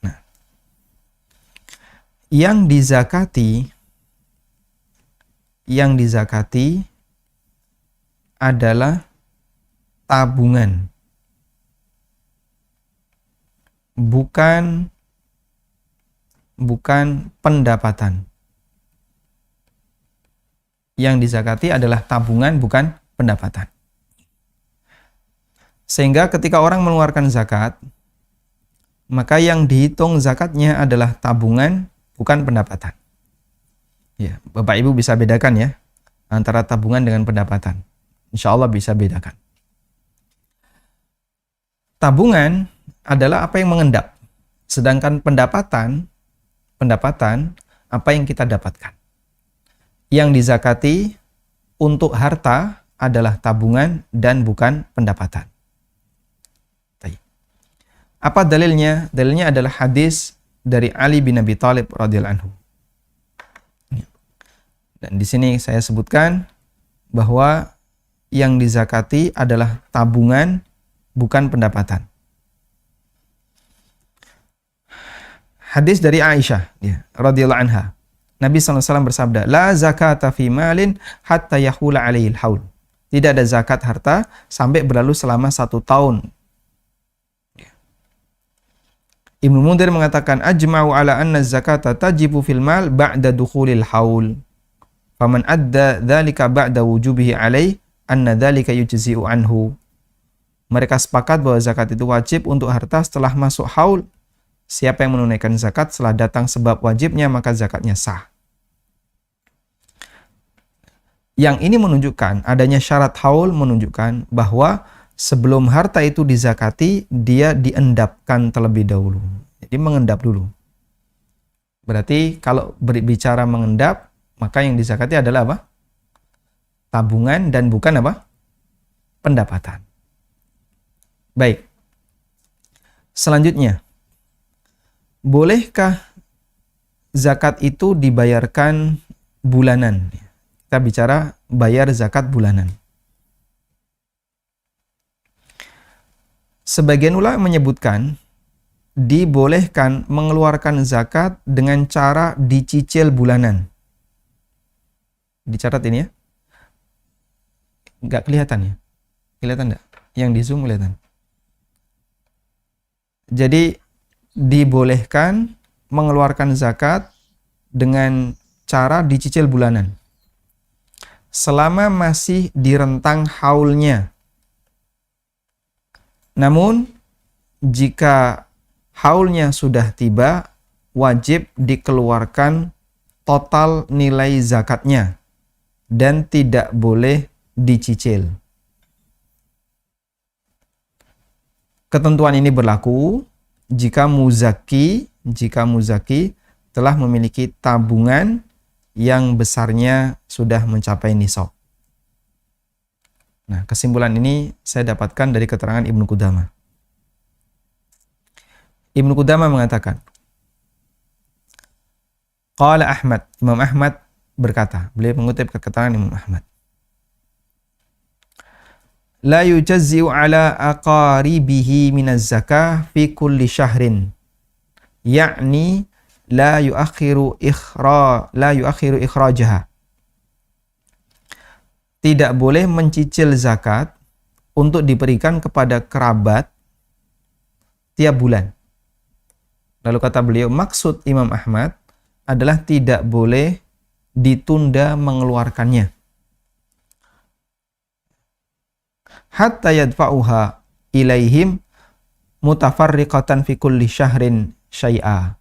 nah, yang dizakati adalah tabungan, bukan pendapatan. Yang dizakati adalah tabungan, bukan pendapatan. Sehingga ketika orang mengeluarkan zakat, maka yang dihitung zakatnya adalah tabungan, bukan pendapatan. Ya, Bapak Ibu bisa bedakan ya antara tabungan dengan pendapatan. Insya Allah bisa bedakan. Tabungan adalah apa yang mengendap, sedangkan pendapatan apa yang kita dapatkan. Yang dizakati untuk harta adalah tabungan dan bukan pendapatan. Apa dalilnya? Dalilnya adalah hadis dari Ali bin Abi Thalib radhiyallahu anhu. Dan di sini saya sebutkan bahwa yang dizakati adalah tabungan, bukan pendapatan. Hadis dari Aisyah radhiyallahu anha. Nabi SAW bersabda, "La zakata fi malin hatta yahula alaihil haul." Tidak ada zakat harta sampai berlalu selama 1 tahun. Ibnu Munzir mengatakan, "Ajma'u ala anna zakata tajibu fil mal ba'da dukhulil haul. Faman adda dzalika ba'da wujubihi alaih, anna dzalika yujzi'u anhu." Mereka sepakat bahwa zakat itu wajib untuk harta setelah masuk haul. Siapa yang menunaikan zakat setelah datang sebab wajibnya, maka zakatnya sah. Yang ini menunjukkan adanya syarat haul, menunjukkan bahwa sebelum harta itu dizakati, dia diendapkan terlebih dahulu. Jadi mengendap dulu. Berarti kalau berbicara mengendap, maka yang dizakati adalah apa? Tabungan dan bukan apa? Pendapatan. Baik. Selanjutnya, bolehkah zakat itu dibayarkan bulanan? Kita bicara bayar zakat bulanan. Sebagian ulama menyebutkan dibolehkan mengeluarkan zakat dengan cara dicicil bulanan. Dicatat ini ya. Nggak kelihatan ya? Kelihatan nggak? Yang di zoom kelihatan. Jadi dibolehkan mengeluarkan zakat dengan cara dicicil bulanan selama masih di rentang haulnya. Namun jika haulnya sudah tiba, wajib dikeluarkan total nilai zakatnya dan tidak boleh dicicil. Ketentuan ini berlaku jika muzaki telah memiliki tabungan yang besarnya sudah mencapai nisab. Nah, kesimpulan ini saya dapatkan dari keterangan Ibnu Qudamah. Ibnu Qudamah mengatakan, Qala Ahmad, Imam Ahmad berkata, beliau mengutip keterangan Imam Ahmad, la yujazzi'u ala aqaribihi minaz zakah fi kulli syahrin, yakni la yuakhiru ikhrajaha. Tidak boleh mencicil zakat untuk diberikan kepada kerabat tiap bulan. Lalu kata beliau, maksud Imam Ahmad adalah tidak boleh ditunda mengeluarkannya. Hatta yadfa'uha ilaihim mutafarriqatan fi kulli syahrin syai'a.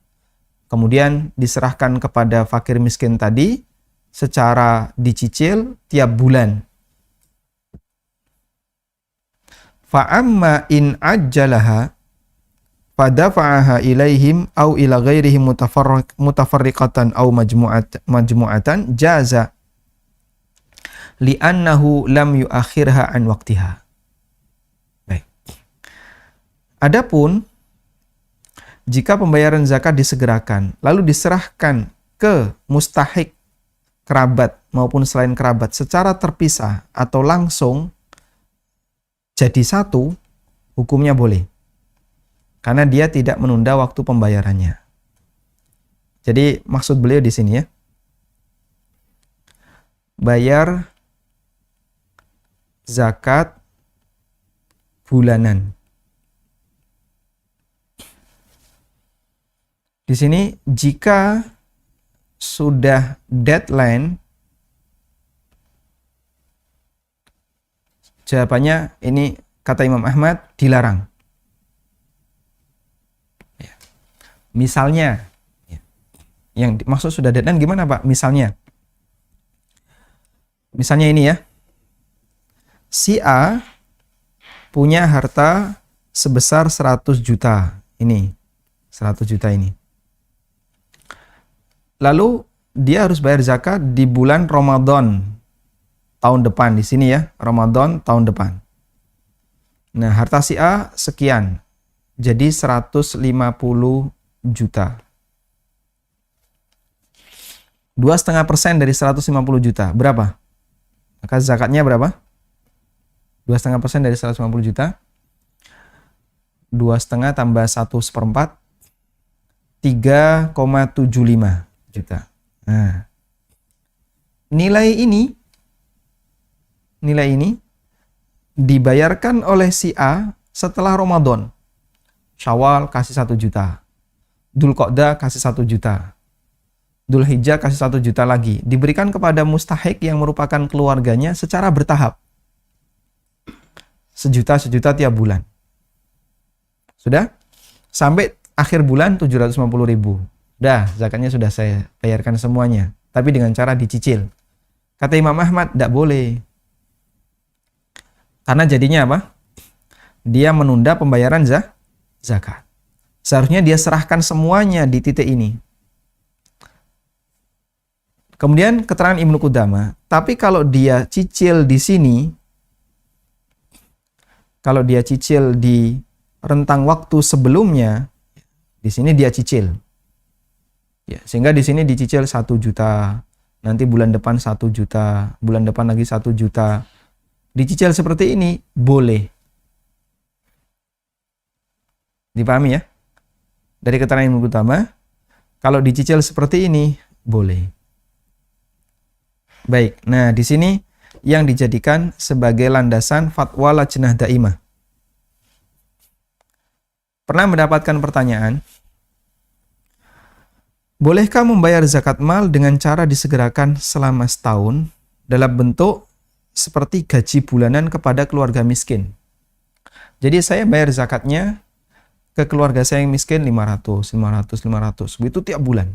Kemudian diserahkan kepada fakir miskin tadi secara dicicil tiap bulan. Fa'amma in ajjalaha fadafa'aha ilaihim au ila ghairihim mutafarriqatan au majmu'atan jaza li'annahu lam yuakhirha an waqtiha. Baik. Adapun jika pembayaran zakat disegerakan lalu diserahkan ke mustahik kerabat maupun selain kerabat secara terpisah atau langsung jadi satu, hukumnya boleh. Karena dia tidak menunda waktu pembayarannya. Jadi maksud beliau di sini ya, bayar zakat bulanan. Di sini jika sudah deadline, jawabannya ini kata Imam Ahmad dilarang. Ya. Misalnya, yang dimaksud sudah deadline gimana Pak? Misalnya ini ya, si A punya harta sebesar 100 juta ini, 100 juta ini. Lalu dia harus bayar zakat di bulan Ramadan tahun depan, di sini ya, Ramadan tahun depan. Nah, harta si A sekian, jadi 150 juta. 2,5% dari 150 juta, berapa? Maka zakatnya berapa? 2,5% dari 150 juta. 2,5 tambah 1/4, 3,75 juta. Nah, nilai ini dibayarkan oleh si A setelah Ramadan. Syawal kasih 1 juta. Dzulqa'dah kasih 1 juta. Dzulhijjah kasih 1 juta lagi. Diberikan kepada mustahik yang merupakan keluarganya secara bertahap. Sejuta tiap bulan. Sudah? Sampai akhir bulan 750.000. Dah, zakatnya sudah saya bayarkan semuanya. Tapi dengan cara dicicil. Kata Imam Ahmad, tidak boleh. Karena jadinya apa? Dia menunda pembayaran zakat. Seharusnya dia serahkan semuanya di titik ini. Kemudian keterangan Ibnu Qudamah, tapi kalau dia cicil di sini, kalau dia cicil di rentang waktu sebelumnya, di sini dia cicil. Ya, sehingga di sini dicicil 1 juta, nanti bulan depan 1 juta, bulan depan lagi 1 juta. Dicicil seperti ini, boleh. Dipahami ya? Dari keterangan Ibnu Qudamah, kalau dicicil seperti ini, boleh. Baik, nah di sini yang dijadikan sebagai landasan fatwa Lajnah Daimah. Pernah mendapatkan pertanyaan, bolehkah membayar zakat mal dengan cara disegerakan selama setahun dalam bentuk seperti gaji bulanan kepada keluarga miskin? Jadi saya bayar zakatnya ke keluarga saya yang miskin 500, begitu tiap bulan.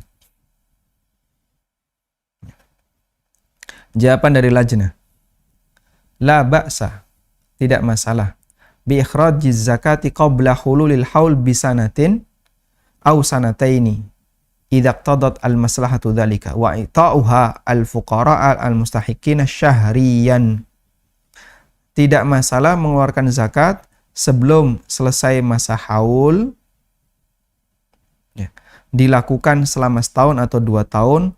Jawaban dari Lajnah, la ba'sa, tidak masalah, bi ikhrajiz zakati qabla hululil haul bisanatin aw sanataini idza iqtadat al-maslahatu dzalika wa ita'uha al-fuqara al-mustahiqina syahriyan. Tidak masalah mengeluarkan zakat sebelum selesai masa haul, ya, dilakukan selama setahun atau 2 tahun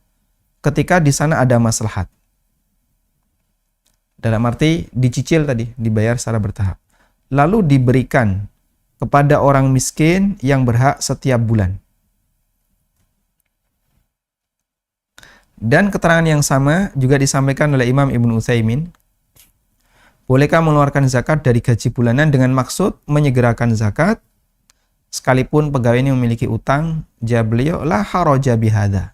ketika di sana ada maslahat. Dalam arti dicicil tadi, dibayar secara bertahap. Lalu diberikan kepada orang miskin yang berhak setiap bulan. Dan keterangan yang sama juga disampaikan oleh Imam Ibnu Utsaimin. Bolehkah mengeluarkan zakat dari gaji bulanan dengan maksud menyegerakan zakat sekalipun pegawai ini memiliki utang? Jawab beliau, la haraja bihadza.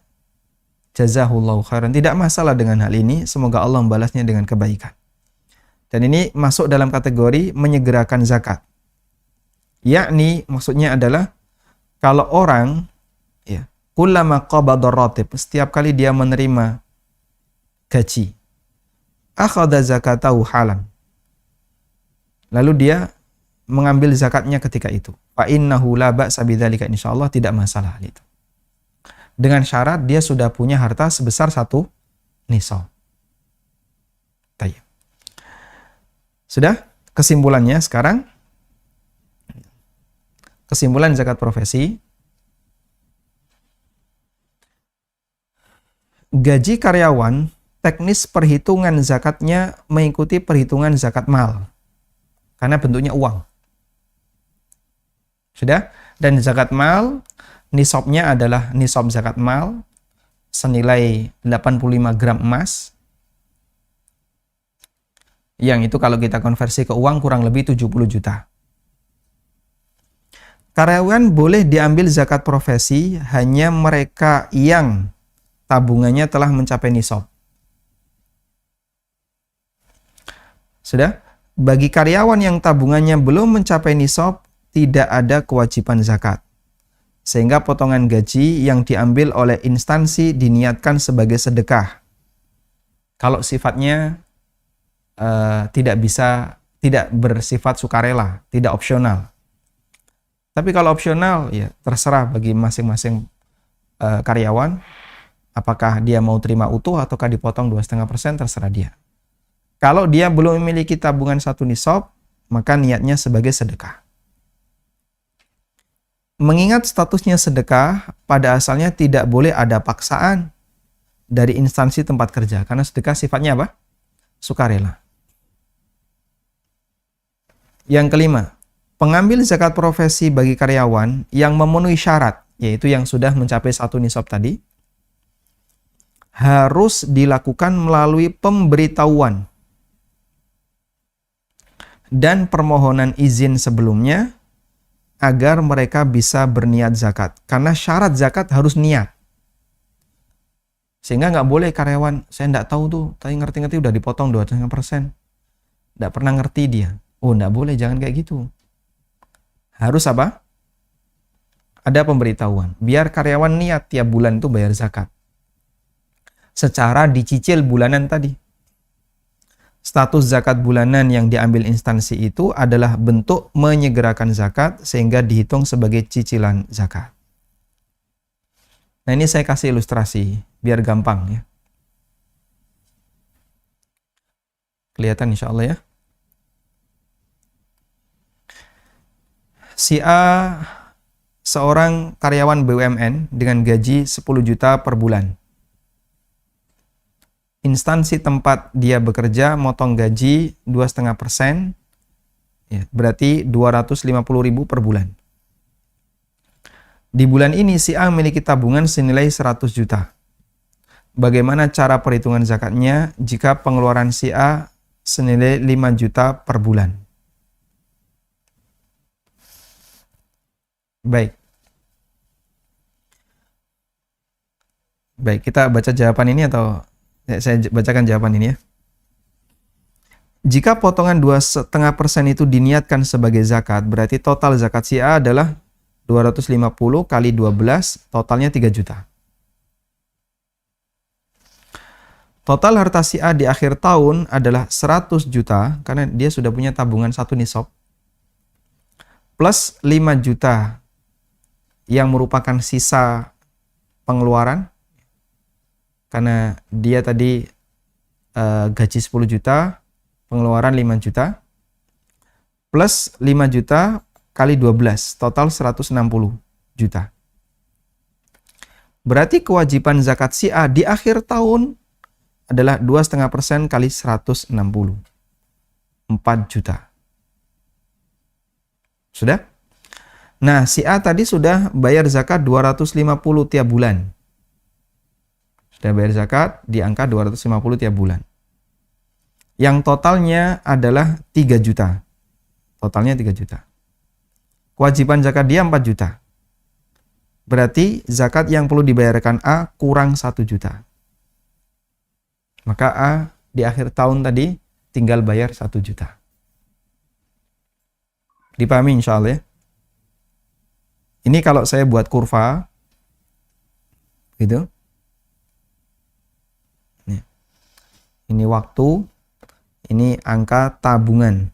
Jazahullahu khairan. Tidak masalah dengan hal ini, semoga Allah membalasnya dengan kebaikan. Dan ini masuk dalam kategori menyegerakan zakat. Yakni maksudnya adalah kalau orang ya, kullama qabada ratib, setiap kali dia menerima gaji, akhadha zakatahu halan, lalu dia mengambil zakatnya ketika itu, fa innahu la ba'sa bidzalika, insyaallah tidak masalah itu. Dengan syarat dia sudah punya harta sebesar 1 nisab. Tayyib. Sudah? Kesimpulannya sekarang, kesimpulan zakat profesi, gaji karyawan, teknis perhitungan zakatnya mengikuti perhitungan zakat mal. Karena bentuknya uang. Sudah? Dan zakat mal, nisabnya adalah nisab zakat mal, senilai 85 gram emas. Yang itu kalau kita konversi ke uang kurang lebih 70 juta. Karyawan boleh diambil zakat profesi hanya mereka yang tabungannya telah mencapai nisab. Sudah? Bagi karyawan yang tabungannya belum mencapai nisab, tidak ada kewajiban zakat. Sehingga potongan gaji yang diambil oleh instansi diniatkan sebagai sedekah. Kalau sifatnya tidak bersifat sukarela, tidak opsional. Tapi kalau opsional, ya terserah bagi masing-masing karyawan, apakah dia mau terima utuh ataukah dipotong 2,5%, terserah dia. Kalau dia belum memiliki tabungan 1 nisab, maka niatnya sebagai sedekah. Mengingat statusnya sedekah, pada asalnya tidak boleh ada paksaan dari instansi tempat kerja. Karena sedekah sifatnya apa? Sukarela. Yang kelima, pengambil zakat profesi bagi karyawan yang memenuhi syarat, yaitu yang sudah mencapai 1 nisab tadi, harus dilakukan melalui pemberitahuan dan permohonan izin sebelumnya agar mereka bisa berniat zakat. Karena syarat zakat harus niat. Sehingga nggak boleh karyawan, saya nggak tahu tuh, tapi ngerti-ngerti udah dipotong 2,5%. Nggak pernah ngerti dia. Oh, nggak boleh, jangan kayak gitu. Harus apa? Ada pemberitahuan. Biar karyawan niat tiap bulan itu bayar zakat. Secara dicicil bulanan tadi. Status zakat bulanan yang diambil instansi itu adalah bentuk menyegerakan zakat sehingga dihitung sebagai cicilan zakat. Nah, ini saya kasih ilustrasi biar gampang ya. Kelihatan insya Allah ya. Si A seorang karyawan BUMN dengan gaji 10 juta per bulan. Instansi tempat dia bekerja motong gaji 2,5%, ya, berarti 250.000 per bulan. Di bulan ini si A memiliki tabungan senilai 100 juta. Bagaimana cara perhitungan zakatnya jika pengeluaran si A senilai 5 juta per bulan? Baik. Baik, kita baca jawaban ini atau saya bacakan jawaban ini ya. Jika potongan 2,5% itu diniatkan sebagai zakat, berarti total zakat si A adalah 250 kali 12, totalnya 3 juta. Total harta si A di akhir tahun adalah 100 juta, karena dia sudah punya tabungan 1 nisab, plus 5 juta yang merupakan sisa pengeluaran, karena dia tadi gaji 10 juta, pengeluaran 5 juta, plus 5 juta kali 12, total 160 juta. Berarti kewajiban zakat si A di akhir tahun adalah 2,5% kali 160. 4 juta. Sudah? Nah, si A tadi sudah bayar zakat 250 tiap bulan. Sudah bayar zakat di angka 250 tiap bulan. Yang totalnya adalah 3 juta. Totalnya 3 juta. Kewajiban zakat dia 4 juta. Berarti zakat yang perlu dibayarkan A kurang 1 juta. Maka A di akhir tahun tadi tinggal bayar 1 juta. Dipahami insya Allah ya? Ini kalau saya buat kurva, gitu. Ini waktu, ini angka tabungan.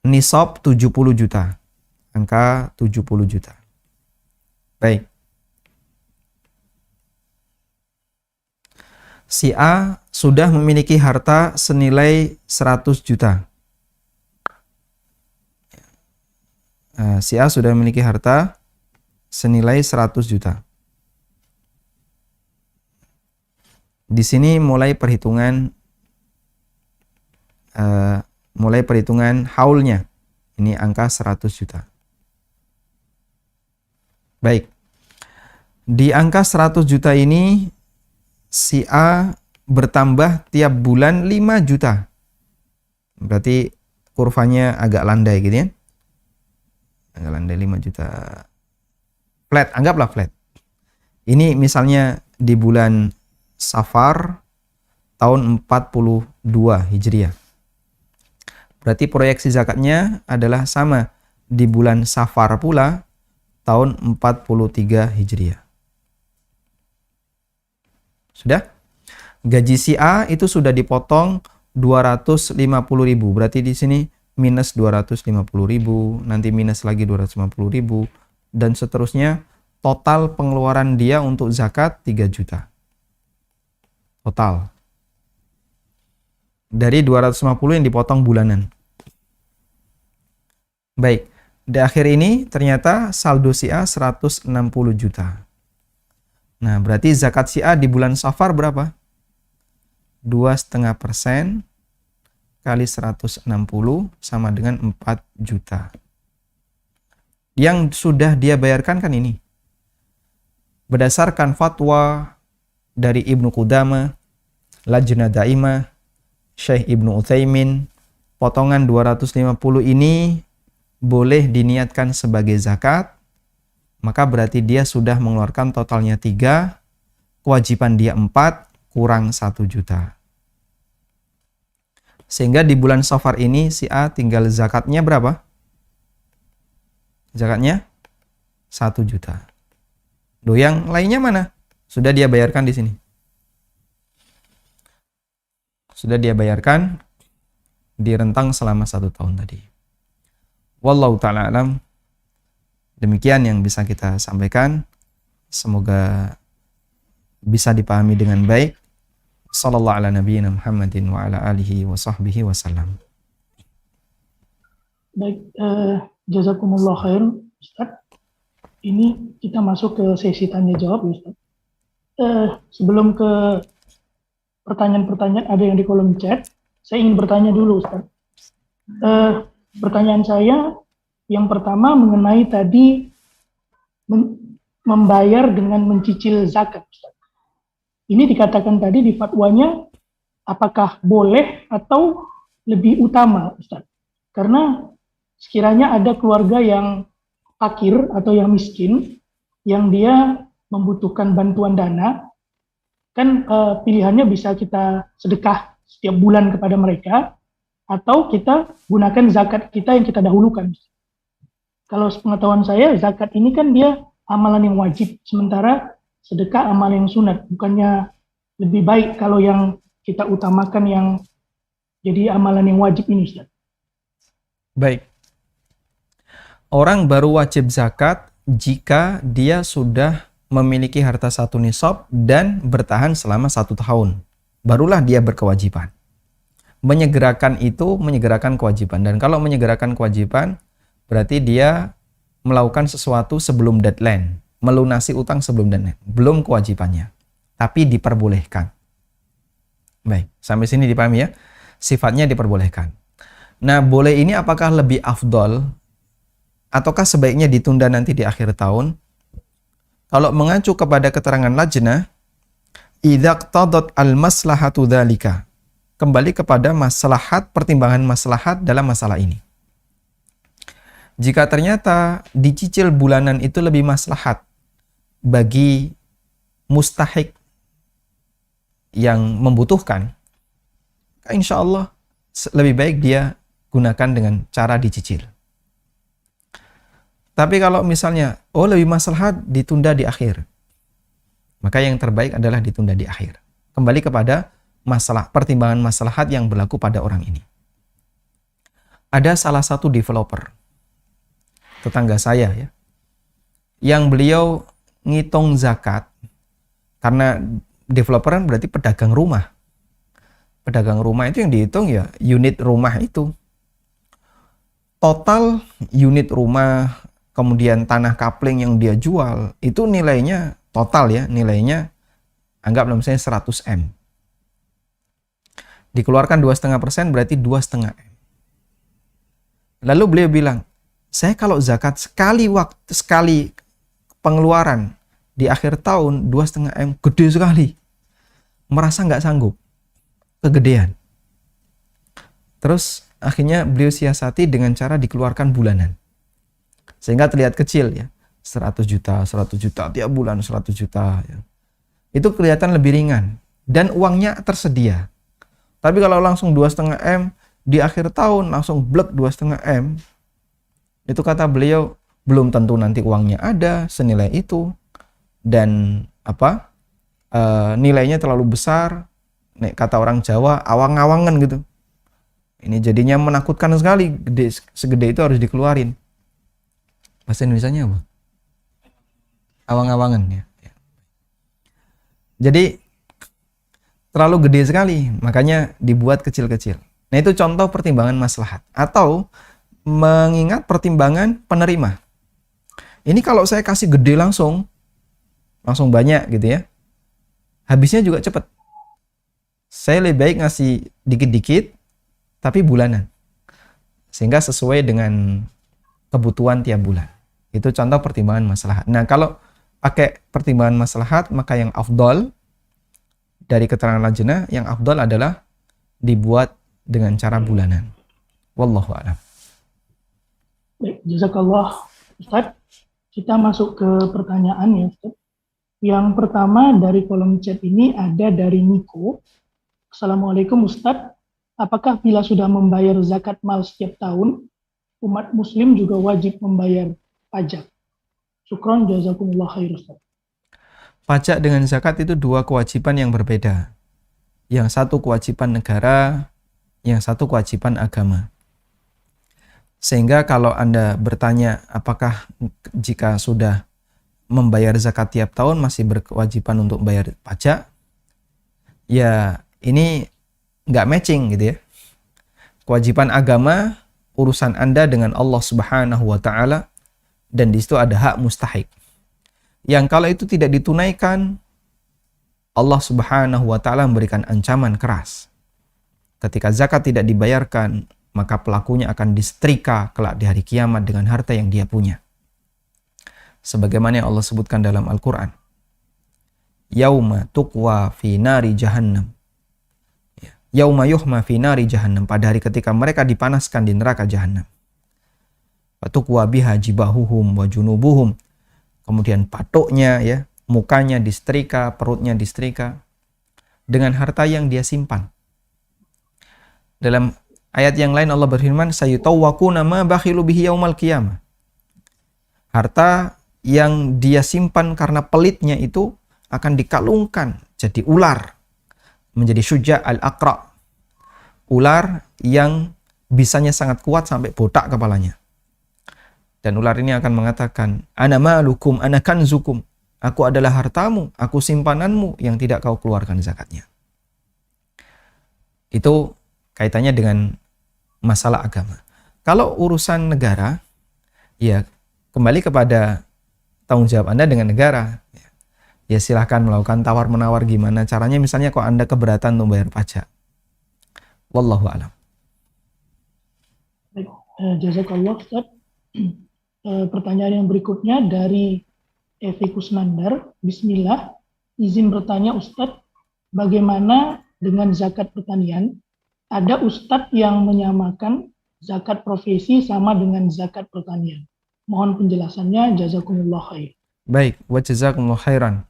Nisab 70 juta. Angka 70 juta. Baik. Si A sudah memiliki harta senilai 100 juta. Si A sudah memiliki harta senilai 100 juta. Di sini mulai perhitungan haulnya. Ini angka 100 juta. Baik. Di angka 100 juta ini si A bertambah tiap bulan 5 juta. Berarti kurvanya agak landai gitu ya. Agak landai 5 juta. Flat, anggaplah flat. Ini misalnya di bulan Safar tahun 42 Hijriah. Berarti proyeksi zakatnya adalah sama di bulan Safar pula tahun 43 Hijriah. Sudah? Gaji si A itu sudah dipotong 250.000. Berarti di sini minus 250.000, nanti minus lagi 250.000 dan seterusnya. Total pengeluaran dia untuk zakat 3 juta. Total. Dari 250 yang dipotong bulanan. Baik, di akhir ini ternyata saldo si A 160 juta. Nah, berarti zakat si A di bulan Safar berapa? 2,5% kali 160 sama dengan 4 juta. Yang sudah dia bayarkan kan ini. Berdasarkan fatwa dari Ibnu Qudamah, Lajnah Daimah, Syekh Ibnu Utsaimin, potongan 250 ini boleh diniatkan sebagai zakat, maka berarti dia sudah mengeluarkan totalnya 3, kewajiban dia 4, kurang 1 juta. Sehingga di bulan Safar ini si A tinggal zakatnya berapa? Zakatnya 1 juta. Loh, yang lainnya mana? Sudah dia bayarkan di sini. Sudah dia bayarkan di rentang selama 1 tahun tadi. Wallahu ta'ala alam. Demikian yang bisa kita sampaikan. Semoga bisa dipahami dengan baik. Sallallahu ala nabiyyina Muhammadin wa ala alihi wa sahbihi wasallam. Baik, jazakumullah khair, Ustaz. Ini kita masuk ke sesi tanya jawab, Ustaz. Sebelum ke pertanyaan-pertanyaan ada yang di kolom chat, saya ingin bertanya dulu, Ustaz. Pertanyaan saya yang pertama mengenai tadi membayar dengan mencicil zakat, Ustaz. Ini dikatakan tadi di fatwanya apakah boleh atau lebih utama, Ustaz? Karena sekiranya ada keluarga yang fakir atau yang miskin, yang dia membutuhkan bantuan dana, kan pilihannya bisa kita sedekah setiap bulan kepada mereka, atau kita gunakan zakat kita yang kita dahulukan. Kalau pengetahuan saya, zakat ini kan dia amalan yang wajib, sementara sedekah amal yang sunat. Bukannya lebih baik kalau yang kita utamakan yang jadi amalan yang wajib ini, Ustaz? Baik. Orang baru wajib zakat jika dia sudah memiliki harta 1 nisab dan bertahan selama 1 tahun. Barulah dia berkewajiban. Menyegerakan itu menyegerakan kewajiban. Dan kalau menyegerakan kewajiban, berarti dia melakukan sesuatu sebelum deadline. Melunasi utang sebelum deadline. Belum kewajibannya. Tapi diperbolehkan. Baik, sampai sini dipahami ya? Sifatnya diperbolehkan. Nah, boleh ini apakah lebih afdol ataukah sebaiknya ditunda nanti di akhir tahun? Kalau mengacu kepada keterangan lajnah, idza qtadat al-maslahatu dzalika. Kembali kepada maslahat, pertimbangan maslahat dalam masalah ini. Jika ternyata dicicil bulanan itu lebih maslahat bagi mustahik yang membutuhkan, insya Allah lebih baik dia gunakan dengan cara dicicil. Tapi kalau misalnya, lebih maslahat ditunda di akhir, maka yang terbaik adalah ditunda di akhir. Kembali kepada masalah, pertimbangan maslahat yang berlaku pada orang ini. Ada salah satu developer, tetangga saya ya, yang beliau ngitung zakat, karena developer kan berarti pedagang rumah. Pedagang rumah itu yang dihitung ya unit rumah itu. Total unit rumah, kemudian tanah kapling yang dia jual, itu nilainya total ya, nilainya anggaplah misalnya 100 M. Dikeluarkan 2,5% berarti 2,5 M. Lalu beliau bilang, saya kalau zakat sekali pengeluaran di akhir tahun 2,5 M, gede sekali. Merasa nggak sanggup, kegedean. Terus akhirnya beliau siasati dengan cara dikeluarkan bulanan. Sehingga terlihat kecil ya, 100 juta tiap bulan 100 juta ya. Itu kelihatan lebih ringan dan uangnya tersedia. Tapi kalau langsung 2,5 M di akhir tahun langsung blek 2,5 M, itu kata beliau belum tentu nanti uangnya ada senilai itu, dan nilainya terlalu besar. Nek kata orang Jawa, awang-awangan gitu. Ini jadinya menakutkan sekali, segede itu harus dikeluarin. Bahasa Indonesianya apa? Awang-awangan ya. Jadi terlalu gede sekali, makanya dibuat kecil-kecil. Nah, itu contoh pertimbangan maslahat atau mengingat pertimbangan penerima. Ini kalau saya kasih gede langsung banyak gitu ya, habisnya juga cepat. Saya lebih baik ngasih dikit-dikit tapi bulanan, sehingga sesuai dengan kebutuhan tiap bulan. Itu contoh pertimbangan maslahat. Nah, kalau pakai pertimbangan maslahat, maka yang afdol dari keterangan lajnah, yang afdol adalah dibuat dengan cara bulanan. Wallahu a'lam. Baik, jazakallah Ustaz. Kita masuk ke pertanyaan ya Ustaz. Yang pertama dari kolom chat ini ada dari Niko. Assalamualaikum Ustaz. Apakah bila sudah membayar zakat mal setiap tahun, umat muslim juga wajib membayar pajak? Syukron jazakumullah khair Ustaz. Pajak dengan zakat itu dua kewajiban yang berbeda. Yang satu kewajiban negara, yang satu kewajiban agama. Sehingga kalau Anda bertanya apakah jika sudah membayar zakat tiap tahun masih berkewajiban untuk bayar pajak, ya ini nggak matching gitu ya. Kewajiban agama, urusan Anda dengan Allah Subhanahu wa Ta'ala, dan di situ ada hak mustahik. Yang kalau itu tidak ditunaikan, Allah Subhanahu wa Ta'ala memberikan ancaman keras. Ketika zakat tidak dibayarkan, maka pelakunya akan disetrika kelak di hari kiamat dengan harta yang dia punya. Sebagaimana yang Allah sebutkan dalam Al-Quran. Yauma tuqwa fi nari jahannam. Yauma yuhma fi nari jahannam. Pada hari ketika mereka dipanaskan di neraka jahannam. Tuqwa biha jibahuhum wa junubuhum. Kemudian patuknya ya, mukanya disetrika, perutnya disetrika dengan harta yang dia simpan. Dalam ayat yang lain Allah berfirman, sayutawwaquna ma bakhilu bihi yaumal qiyamah. Harta yang dia simpan karena pelitnya itu akan dikalungkan jadi ular, menjadi syuja' al-aqra. Ular yang bisanya sangat kuat sampai botak kepalanya. Dan ular ini akan mengatakan, ana malukum, ana kanzukum. Aku adalah hartamu, aku simpananmu yang tidak kau keluarkan zakatnya. Itu kaitannya dengan masalah agama. Kalau urusan negara, ya kembali kepada tanggung jawab Anda dengan negara. Ya silahkan melakukan tawar-menawar gimana caranya, misalnya kalau Anda keberatan untuk bayar pajak. Wallahu a'lam. Baik, jazakallah Ustaz. Pertanyaan yang berikutnya dari Evi Kusnandar. Bismillah, izin bertanya Ustadz, bagaimana dengan zakat pertanian? Ada Ustadz yang menyamakan zakat profesi sama dengan zakat pertanian. Mohon penjelasannya, jazakumullah khair. Baik, wa jazakumullah khairan.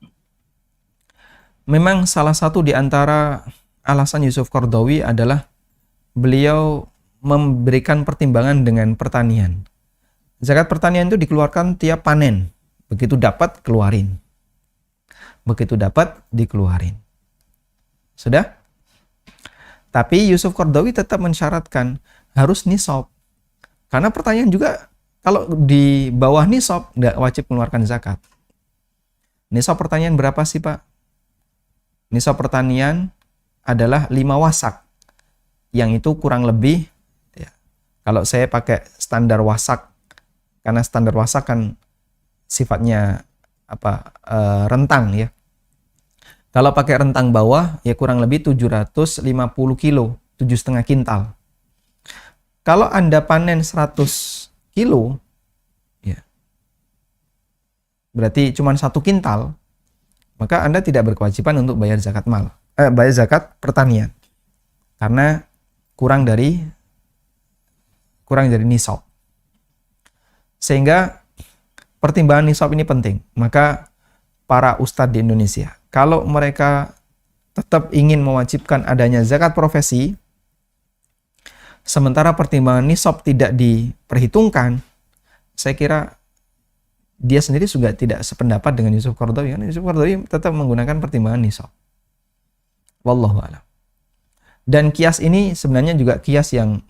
Memang salah satu di antara alasan Yusuf Qaradawi adalah beliau memberikan pertimbangan dengan pertanian. Zakat pertanian itu dikeluarkan tiap panen. Begitu dapat, keluarin. Begitu dapat, dikeluarin. Sudah? Tapi Yusuf Qaradawi tetap mensyaratkan harus nisab. Karena pertanian juga kalau di bawah nisab nggak wajib mengeluarkan zakat. Nisab pertanian berapa sih Pak? Nisab pertanian adalah 5 wasak. Yang itu kurang lebih, ya, kalau saya pakai standar wasak karena standar wasak kan sifatnya rentang ya. Kalau pakai rentang bawah ya kurang lebih 750 kilo, 7,5 kintal. Kalau Anda panen 100 kilo ya, berarti cuma 1 kintal, maka Anda tidak berkewajiban untuk bayar zakat bayar zakat pertanian karena kurang dari nisab. Sehingga pertimbangan nisab ini penting. Maka para ustadz di Indonesia, kalau mereka tetap ingin mewajibkan adanya zakat profesi, sementara pertimbangan nisab tidak diperhitungkan, saya kira dia sendiri juga tidak sependapat dengan Yusuf Qaradawi. Karena Yusuf Qaradawi tetap menggunakan pertimbangan nisab. Wallahu a'lam. Dan kias ini sebenarnya juga kias yang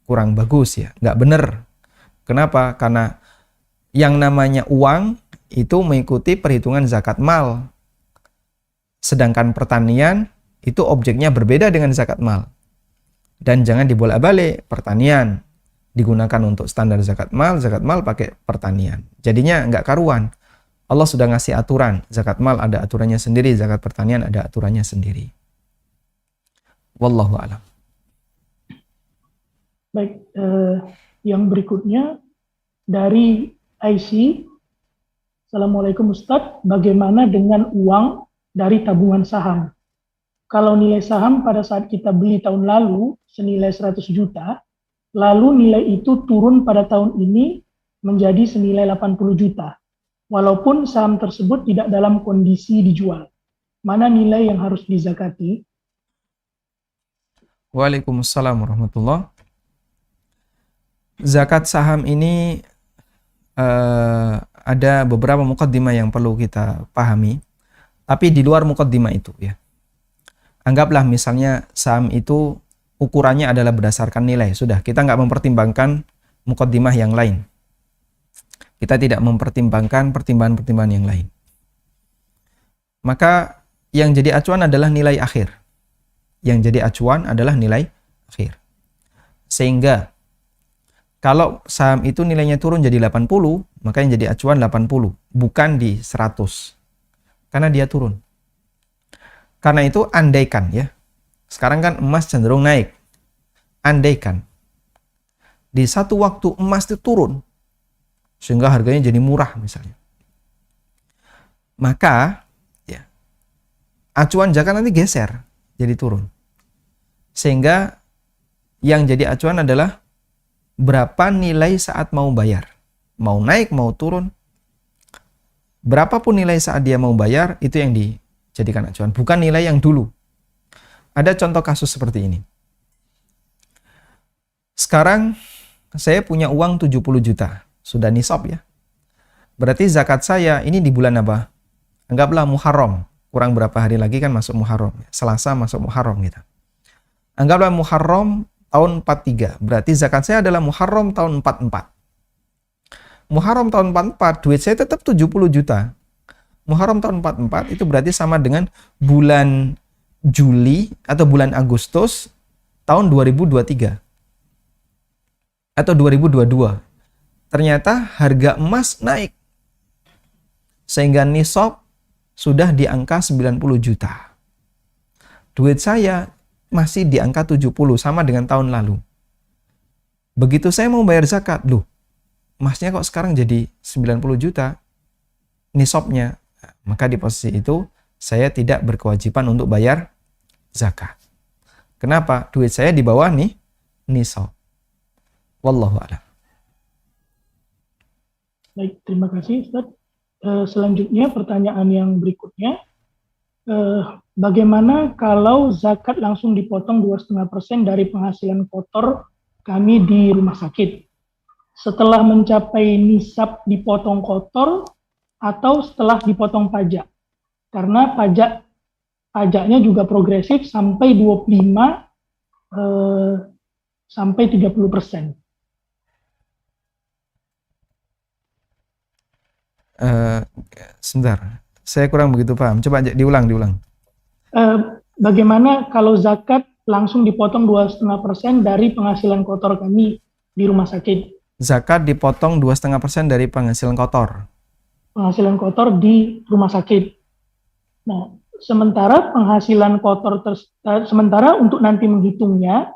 kurang bagus ya, nggak benar. Kenapa? Karena yang namanya uang itu mengikuti perhitungan zakat mal. Sedangkan pertanian itu objeknya berbeda dengan zakat mal. Dan jangan dibolak-balik, pertanian digunakan untuk standar zakat mal pakai pertanian. Jadinya nggak karuan. Allah sudah ngasih aturan, zakat mal ada aturannya sendiri, zakat pertanian ada aturannya sendiri. Wallahu a'lam. Baik, yang berikutnya dari IC. Assalamualaikum Ustadz, bagaimana dengan uang dari tabungan saham? Kalau nilai saham pada saat kita beli tahun lalu senilai 100 juta, lalu nilai itu turun pada tahun ini menjadi senilai 80 juta. Walaupun saham tersebut tidak dalam kondisi dijual. Mana nilai yang harus dizakati? Waalaikumsalam warahmatullahi. Zakat saham ini ada beberapa muqaddimah yang perlu kita pahami. Tapi di luar muqaddimah itu ya. Anggaplah misalnya saham itu ukurannya adalah berdasarkan nilai. Sudah, kita nggak mempertimbangkan muqaddimah yang lain. Kita tidak mempertimbangkan pertimbangan-pertimbangan yang lain. Maka yang jadi acuan adalah nilai akhir. Yang jadi acuan adalah nilai akhir. Sehingga kalau saham itu nilainya turun jadi 80, maka yang jadi acuan 80, bukan di 100. Karena dia turun. Karena itu andaikan ya. Sekarang kan emas cenderung naik. Andaikan di satu waktu emas itu turun sehingga harganya jadi murah misalnya. Maka ya acuan zakat nanti geser jadi turun. Sehingga yang jadi acuan adalah berapa nilai saat mau bayar. Mau naik, mau turun. Berapapun nilai saat dia mau bayar, itu yang dijadikan acuan. Bukan nilai yang dulu. Ada contoh kasus seperti ini. Sekarang saya punya uang 70 juta. Sudah nisab ya. Berarti zakat saya ini di bulan apa? Anggaplah Muharram. Kurang berapa hari lagi kan masuk Muharram. Selasa masuk Muharram gitu. Anggaplah Muharram tahun 43. Berarti zakat saya adalah Muharram tahun 44. Muharram tahun 44, duit saya tetap 70 juta. Muharram tahun 44 itu berarti sama dengan bulan Juli atau bulan Agustus tahun 2023. Atau 2022. Ternyata harga emas naik. Sehingga nisab sudah di angka 90 juta. Duit saya masih di angka 70 sama dengan tahun lalu. Begitu saya mau bayar zakat, loh, emasnya kok sekarang jadi 90 juta nisabnya. Maka di posisi itu saya tidak berkewajiban untuk bayar zakat. Kenapa? Duit saya di bawah nih nisab. Wallahu a'lam. Baik, terima kasih Ustaz. Selanjutnya pertanyaan yang berikutnya. Bagaimana kalau zakat langsung dipotong 2,5% dari penghasilan kotor kami di rumah sakit? Setelah mencapai nisab dipotong kotor atau setelah dipotong pajak? Karena pajaknya juga progresif sampai 25 sampai 30%. Sebentar, saya kurang begitu paham. Coba diulang. Bagaimana kalau zakat langsung dipotong 2,5% dari penghasilan kotor kami di rumah sakit? zakat dipotong 2,5% dari penghasilan kotor. Penghasilan kotor di rumah sakit. Nah, sementara penghasilan kotor sementara untuk nanti menghitungnya,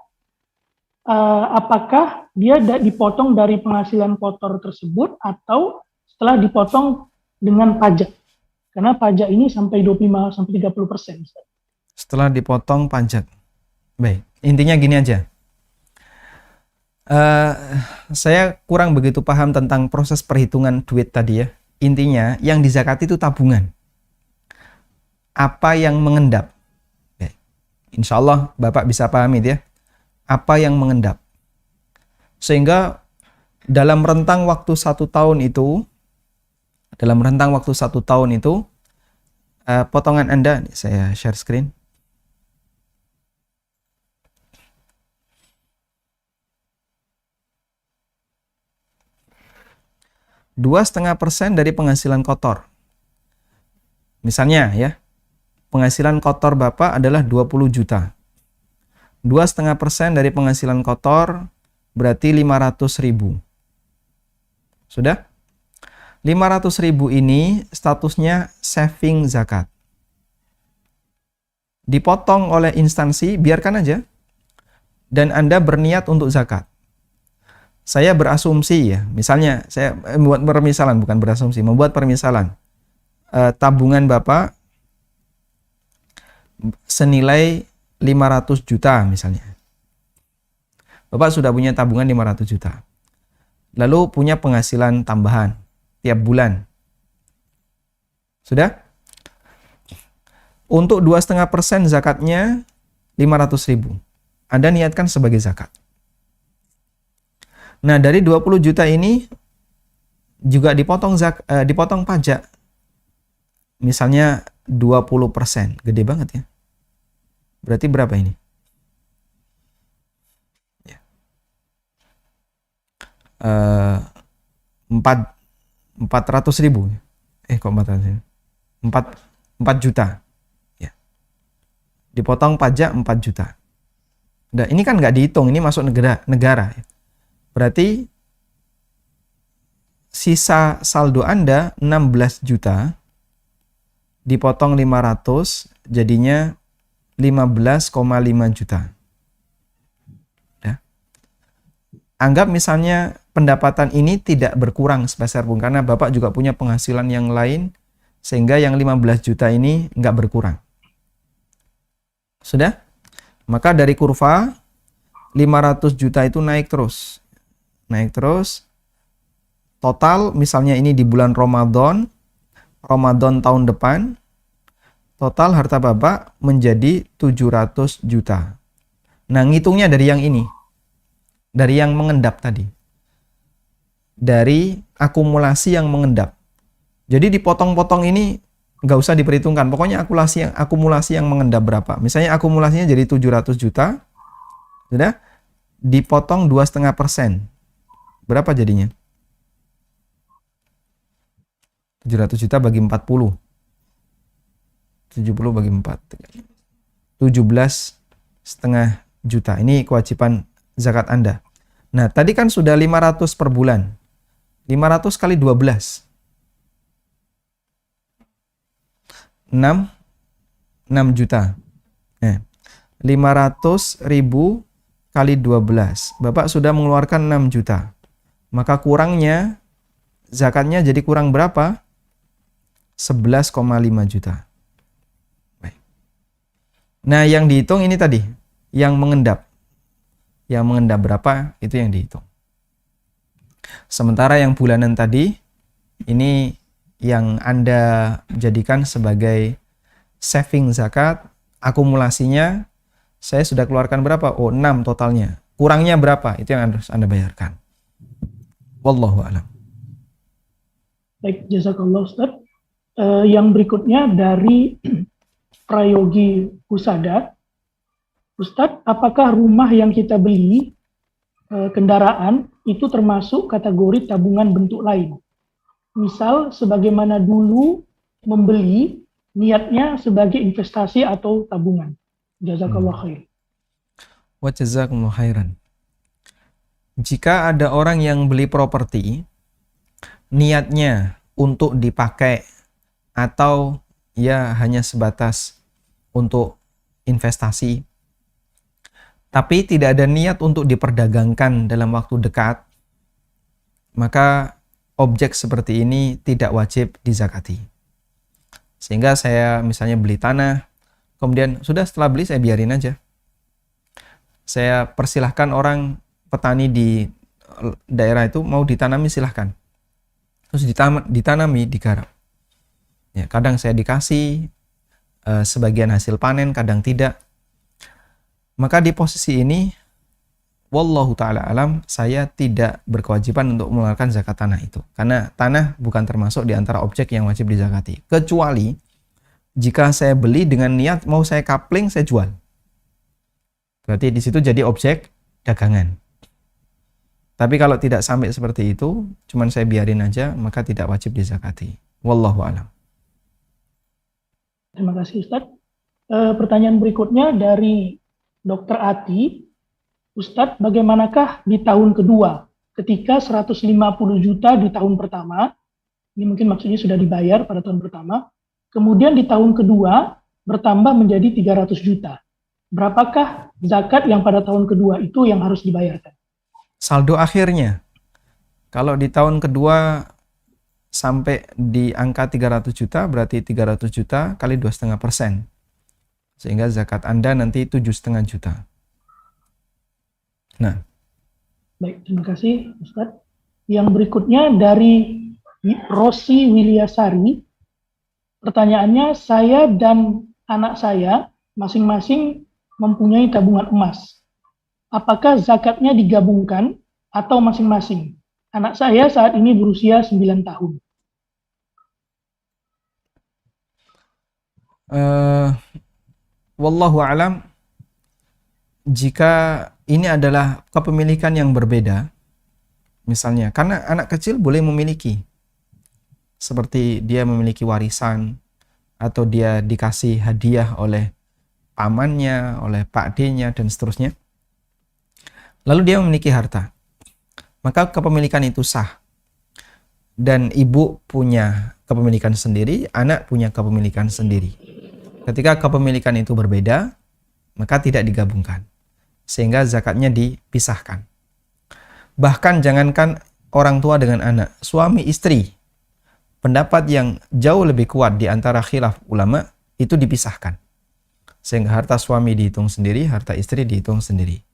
apakah dia dipotong dari penghasilan kotor tersebut atau setelah dipotong dengan pajak? Karena pajak ini sampai 25-30%. Setelah dipotong pajak. Baik, intinya gini aja. Saya kurang begitu paham tentang proses perhitungan duit tadi ya. Intinya yang dizakati itu tabungan. Apa yang mengendap? Insya Allah Bapak bisa pahami ya. Apa yang mengendap? Sehingga dalam rentang waktu 1 tahun itu, potongan Anda, saya share screen. %2,5% dari penghasilan kotor. Misalnya ya, penghasilan kotor Bapak adalah 20 juta. 2,5% dari penghasilan kotor berarti 500.000. Sudah? 500.000 ini statusnya saving zakat. Dipotong oleh instansi, biarkan aja. Dan Anda berniat untuk zakat. Saya berasumsi ya, misalnya saya membuat permisalan, bukan berasumsi, membuat permisalan. Tabungan Bapak senilai 500 juta misalnya. Bapak sudah punya tabungan 500 juta. Lalu punya penghasilan tambahan tiap bulan. Sudah? Untuk 2,5% zakatnya 500.000. Anda niatkan sebagai zakat. Nah, dari 20 juta ini juga dipotong pajak. Misalnya 20%. Gede banget ya. Berarti berapa ini? Ya. 400.000. Kok 400.000? 4 juta. Ya. Dipotong pajak 4 juta. Nah, ini kan nggak dihitung, ini masuk negara. Berarti sisa saldo Anda 16 juta dipotong 500 jadinya 15,5 juta. Ya. Anggap misalnya pendapatan ini tidak berkurang sebesar pun karena Bapak juga punya penghasilan yang lain sehingga yang 15 juta ini nggak berkurang. Sudah? Maka dari kurva 500 juta itu naik terus. Total misalnya ini di bulan Ramadan tahun depan, total harta Bapak menjadi 700 juta. Nah, ngitungnya dari yang ini. Dari yang mengendap tadi. Dari akumulasi yang mengendap. Jadi dipotong-potong ini nggak usah diperhitungkan. Pokoknya akumulasi yang mengendap berapa. Misalnya akumulasinya jadi 700 juta. Sudah? Dipotong 2,5%. Berapa jadinya? 700 juta bagi 40. 70 bagi 4. 17,5 juta. Ini kewajiban zakat Anda. Nah, tadi kan sudah 500 per bulan. 500 kali 12. 6 juta. 500.000 kali 12. Bapak sudah mengeluarkan 6 juta. Maka kurangnya, zakatnya jadi kurang berapa? 11,5 juta. Baik. Nah, yang dihitung ini tadi, yang mengendap. Yang mengendap berapa, itu yang dihitung. Sementara yang bulanan tadi, ini yang Anda jadikan sebagai saving zakat, akumulasinya, saya sudah keluarkan berapa? 6 totalnya. Kurangnya berapa? Itu yang harus Anda bayarkan. Wallahu a'lam. Baik, jazakallah Ustaz. Yang berikutnya dari Prayogi Husada. Ustaz, apakah rumah yang kita beli, kendaraan, itu termasuk kategori tabungan bentuk lain? Misal, sebagaimana dulu membeli, niatnya sebagai investasi atau tabungan. Jazakallah khair. Wa jazakumullah khairan. jika ada orang yang beli properti, niatnya untuk dipakai atau ya hanya sebatas untuk investasi, tapi tidak ada niat untuk diperdagangkan dalam waktu dekat, maka objek seperti ini tidak wajib dizakati. Sehingga saya misalnya beli tanah, kemudian sudah setelah beli saya biarin aja. Saya persilahkan orang petani di daerah itu mau ditanami silahkan. Terus ditanami, digarap. Ya, kadang saya dikasih sebagian hasil panen, kadang tidak. Maka di posisi ini, wallahu ta'ala alam, saya tidak berkewajiban untuk mengeluarkan zakat tanah itu. Karena tanah bukan termasuk di antara objek yang wajib dizakati. Kecuali jika saya beli dengan niat mau saya kapling, saya jual. Berarti di situ jadi objek dagangan. Tapi kalau tidak sampai seperti itu, cuman saya biarin aja, maka tidak wajib dizakati. Wallahu a'lam. Terima kasih Ustadz. Pertanyaan berikutnya dari Dr. Ati. Ustadz, bagaimanakah di tahun kedua ketika 150 juta di tahun pertama, ini mungkin maksudnya sudah dibayar pada tahun pertama, kemudian di tahun kedua bertambah menjadi 300 juta. Berapakah zakat yang pada tahun kedua itu yang harus dibayarkan? Saldo akhirnya, kalau di tahun kedua sampai di angka 300 juta, berarti 300 juta kali 2,5%. Sehingga zakat Anda nanti 7,5 juta. Nah. Baik, terima kasih Ustadz. Yang berikutnya dari Rosi Wilyasari. Pertanyaannya, saya dan anak saya masing-masing mempunyai tabungan emas. Apakah zakatnya digabungkan atau masing-masing? Anak saya saat ini berusia 9 tahun. Wallahu alam, jika ini adalah kepemilikan yang berbeda, misalnya, karena anak kecil boleh memiliki, seperti dia memiliki warisan, atau dia dikasih hadiah oleh pamannya, oleh Pak D-nya, dan seterusnya. Lalu dia memiliki harta. Maka kepemilikan itu sah. Dan ibu punya kepemilikan sendiri, anak punya kepemilikan sendiri. Ketika kepemilikan itu berbeda, maka tidak digabungkan. Sehingga zakatnya dipisahkan. Bahkan jangankan orang tua dengan anak, suami istri, pendapat yang jauh lebih kuat di antara khilaf ulama, itu dipisahkan. Sehingga harta suami dihitung sendiri, harta istri dihitung sendiri.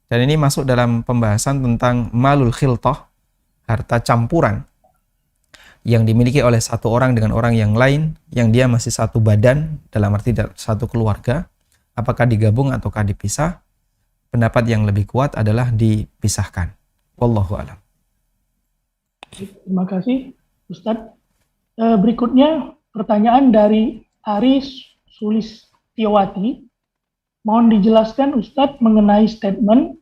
Dan ini masuk dalam pembahasan tentang malul khiltah, harta campuran, yang dimiliki oleh satu orang dengan orang yang lain, yang dia masih satu badan, dalam arti satu keluarga, apakah digabung ataukah dipisah? Pendapat yang lebih kuat adalah dipisahkan. Wallahu a'lam. Terima kasih Ustadz. Berikutnya pertanyaan dari Aris Sulistiawati. Mohon dijelaskan Ustadz mengenai statement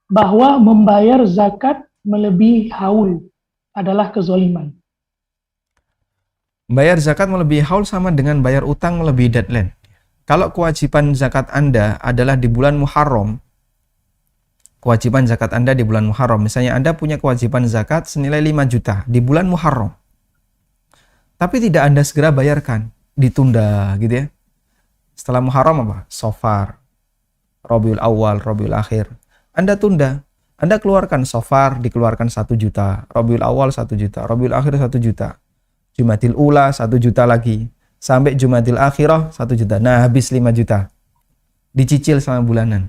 bahwa membayar zakat melebihi haul adalah kezoliman. Bayar zakat melebihi haul sama dengan bayar utang melebihi deadline. Kalau kewajiban zakat Anda adalah di bulan Muharram, kewajiban zakat Anda di bulan Muharram, misalnya Anda punya kewajiban zakat senilai 5 juta di bulan Muharram, tapi tidak Anda segera bayarkan, ditunda gitu ya. Setelah Muharram apa? Safar, Rabiul Awal, Rabiul Akhir. Anda tunda. Anda keluarkan Safar, dikeluarkan 1 juta. Rabiul Awal 1 juta. Rabiul Akhir 1 juta. Jumadil Ula 1 juta lagi. Sampai Jumadil Akhirah 1 juta. Nah, habis 5 juta. Dicicil selama bulanan.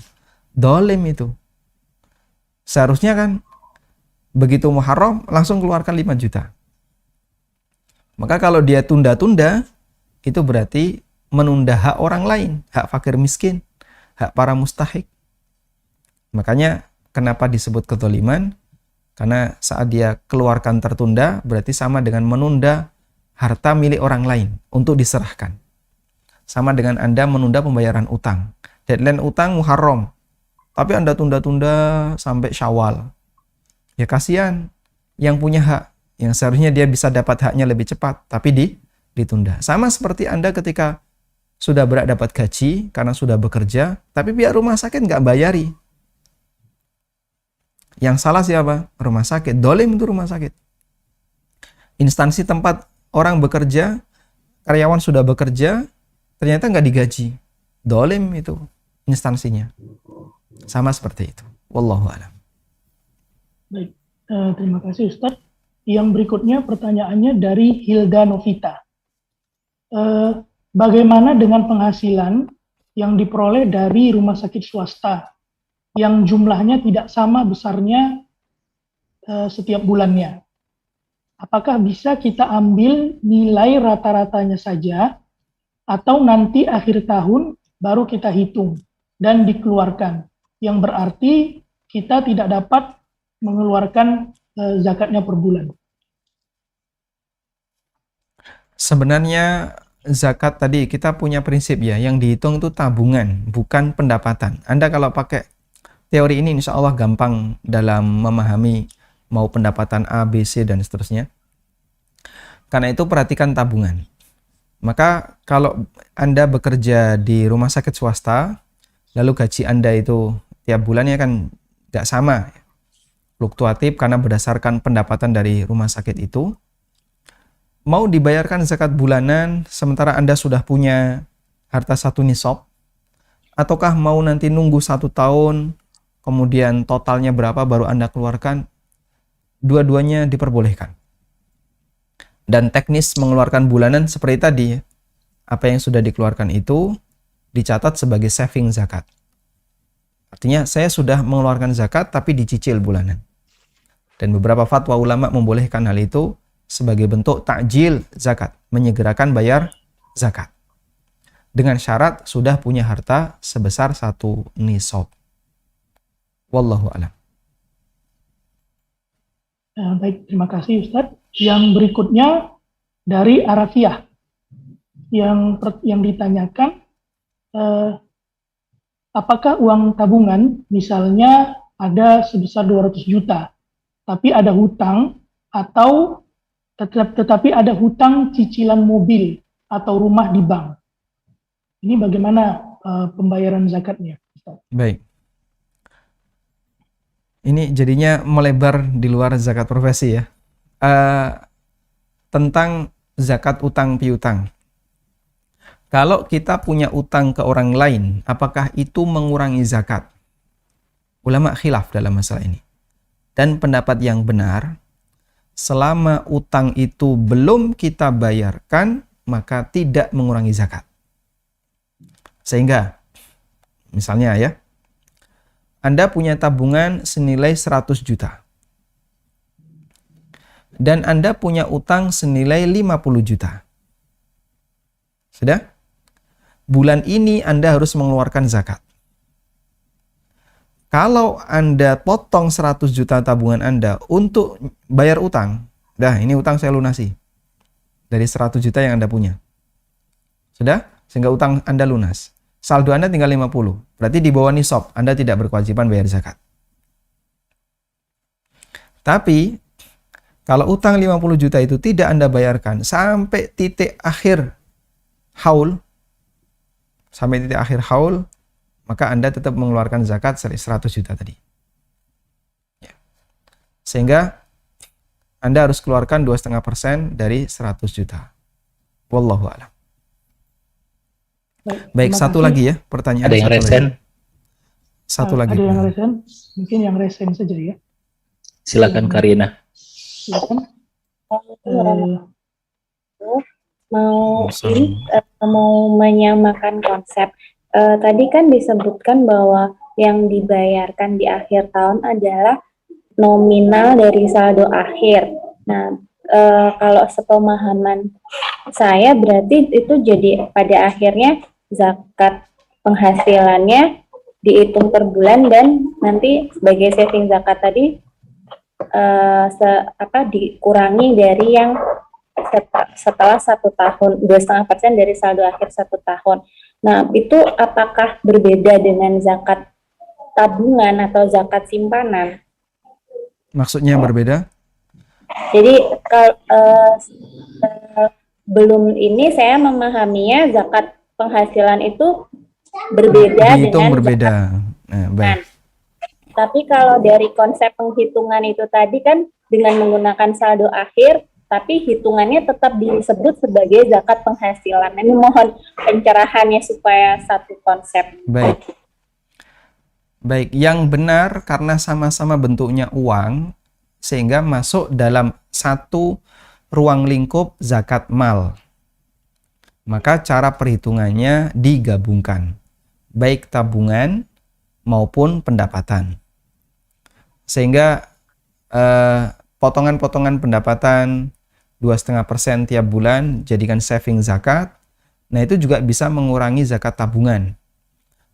Dolim itu. Seharusnya kan begitu Muharram langsung keluarkan 5 juta. Maka kalau dia tunda-tunda, itu berarti menunda hak orang lain, hak fakir miskin, hak para mustahik. Makanya kenapa disebut kezaliman? Karena saat dia keluarkan tertunda, berarti sama dengan menunda harta milik orang lain untuk diserahkan. Sama dengan Anda menunda pembayaran utang. Deadline utang Muharram, tapi Anda tunda-tunda sampai Syawal. Ya kasihan yang punya hak, yang seharusnya dia bisa dapat haknya lebih cepat, tapi ditunda. Sama seperti Anda ketika sudah berat dapat gaji karena sudah bekerja, tapi pihak rumah sakit nggak bayari. Yang salah siapa? Rumah sakit. Dolim itu rumah sakit. Instansi tempat orang bekerja, karyawan sudah bekerja, ternyata nggak digaji. Dolim itu instansinya. Sama seperti itu. Wallahu a'lam. Baik, terima kasih Ustadz. Yang berikutnya pertanyaannya dari Hilda Novita. Bagaimana dengan penghasilan yang diperoleh dari rumah sakit swasta yang jumlahnya tidak sama besarnya setiap bulannya? Apakah bisa kita ambil nilai rata-ratanya saja atau nanti akhir tahun baru kita hitung dan dikeluarkan, yang berarti kita tidak dapat mengeluarkan zakatnya per bulan? Sebenarnya zakat tadi kita punya prinsip ya, yang dihitung itu tabungan, bukan pendapatan. Anda kalau pakai teori ini insya Allah gampang dalam memahami mau pendapatan A, B, C, dan seterusnya. Karena itu perhatikan tabungan. Maka kalau Anda bekerja di rumah sakit swasta, lalu gaji Anda itu tiap bulannya kan nggak sama, fluktuatif karena berdasarkan pendapatan dari rumah sakit itu. Mau dibayarkan zakat bulanan sementara Anda sudah punya harta 1 nisab, ataukah mau nanti nunggu 1 tahun kemudian totalnya berapa baru Anda keluarkan? Dua-duanya diperbolehkan. Dan teknis mengeluarkan bulanan seperti tadi, apa yang sudah dikeluarkan itu dicatat sebagai saving zakat. Artinya saya sudah mengeluarkan zakat tapi dicicil bulanan. Dan beberapa fatwa ulama membolehkan hal itu sebagai bentuk takjil zakat, menyegerakan bayar zakat. Dengan syarat sudah punya harta sebesar 1 nisab. Wallahu a'lam. Baik, terima kasih Ustadz. Yang berikutnya dari Arafiah yang ditanyakan, apakah uang tabungan misalnya ada sebesar 200 juta, tapi ada hutang atau tetapi ada hutang cicilan mobil atau rumah di bank. Ini bagaimana pembayaran zakatnya, Ustaz? Baik. Ini jadinya melebar di luar zakat profesi ya. Tentang zakat utang piutang. Kalau kita punya utang ke orang lain, apakah itu mengurangi zakat? Ulama khilaf dalam masalah ini. Dan pendapat yang benar, selama utang itu belum kita bayarkan, maka tidak mengurangi zakat. Sehingga, misalnya ya, Anda punya tabungan senilai 100 juta. Dan Anda punya utang senilai 50 juta. Sudah? Bulan ini Anda harus mengeluarkan zakat. Kalau Anda potong 100 juta tabungan Anda untuk bayar utang, dah ini utang saya lunasi. Dari 100 juta yang Anda punya. Sudah? Sehingga utang Anda lunas. Saldo Anda tinggal 50. Berarti di bawah nisab, Anda tidak berkewajiban bayar zakat. Tapi, kalau utang 50 juta itu tidak Anda bayarkan sampai titik akhir haul, maka Anda tetap mengeluarkan zakat 100 juta tadi. Ya. Sehingga Anda harus keluarkan 2,5% dari 100 juta. Wallahu a'lam. Baik, satu lagi ya pertanyaan. Ada yang resen? Satu lagi. Ada yang resen? Mungkin yang resen saja ya. Silakan Karina. Silakan. Mau menyamakan konsep. Tadi kan disebutkan bahwa yang dibayarkan di akhir tahun adalah nominal dari saldo akhir. Nah, kalau sepemahaman saya berarti itu jadi pada akhirnya zakat penghasilannya dihitung per bulan dan nanti sebagai saving zakat tadi dikurangi dari yang setelah 1 tahun, 2,5% dari saldo akhir 1 tahun. Nah, itu apakah berbeda dengan zakat tabungan atau zakat simpanan? Maksudnya berbeda? Jadi belum ini saya memahaminya zakat penghasilan itu berbeda Dihitung dengan berbeda. Zakat. Nah, baik. Tapi kalau dari konsep penghitungan itu tadi kan dengan menggunakan saldo akhir, tapi hitungannya tetap disebut sebagai zakat penghasilan. Ini mohon pencerahannya supaya satu konsep. Baik, yang benar karena sama-sama bentuknya uang, sehingga masuk dalam satu ruang lingkup zakat mal. Maka cara perhitungannya digabungkan, baik tabungan maupun pendapatan. Sehingga potongan-potongan pendapatan 2,5% tiap bulan jadikan saving zakat. Nah, itu juga bisa mengurangi zakat tabungan.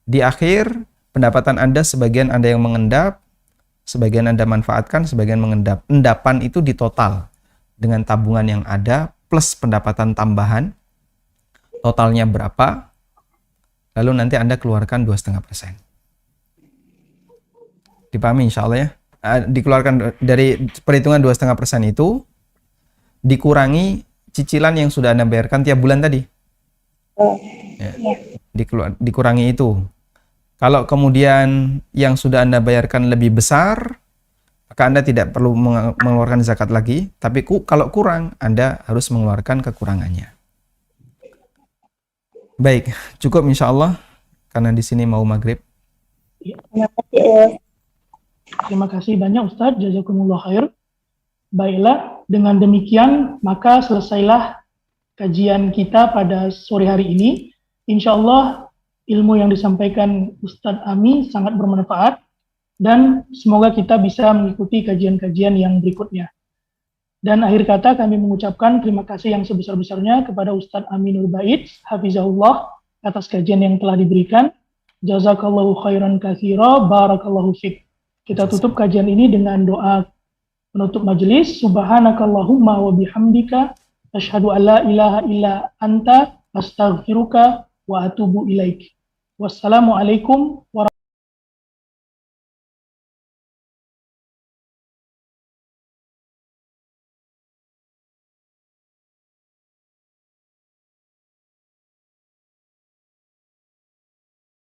Di akhir pendapatan Anda, sebagian Anda yang mengendap, sebagian Anda manfaatkan, sebagian mengendap. Endapan itu ditotal dengan tabungan yang ada plus pendapatan tambahan. Totalnya berapa? Lalu nanti Anda keluarkan 2,5%. Dipahami insya Allah ya? Dikeluarkan dari perhitungan 2,5% itu, dikurangi cicilan yang sudah Anda bayarkan tiap bulan tadi. Ya, dikurangi itu. Kalau kemudian yang sudah Anda bayarkan lebih besar, maka Anda tidak perlu mengeluarkan zakat lagi. Tapi kalau kurang, Anda harus mengeluarkan kekurangannya. Baik, cukup insya Allah, karena di sini mau maghrib. Terima kasih banyak Ustadz, jazakumullah khair. Baiklah, dengan demikian maka selesailah kajian kita pada sore hari ini. Insya Allah ilmu yang disampaikan Ustadz Ami sangat bermanfaat dan semoga kita bisa mengikuti kajian-kajian yang berikutnya. Dan akhir kata kami mengucapkan terima kasih yang sebesar-besarnya kepada Ustadz Ami Nur Bait, hafizahullah, atas kajian yang telah diberikan. Jazakallahu khairan katsira, barakallahu fik. Kita tutup kajian ini dengan doa penutup majelis. Subhanakallahumma wa bihamdika asyhadu an la ilaha illa anta astaghfiruka wa atubu ilaik. Wassalamualaikum warahmatullahi wabarakatuh.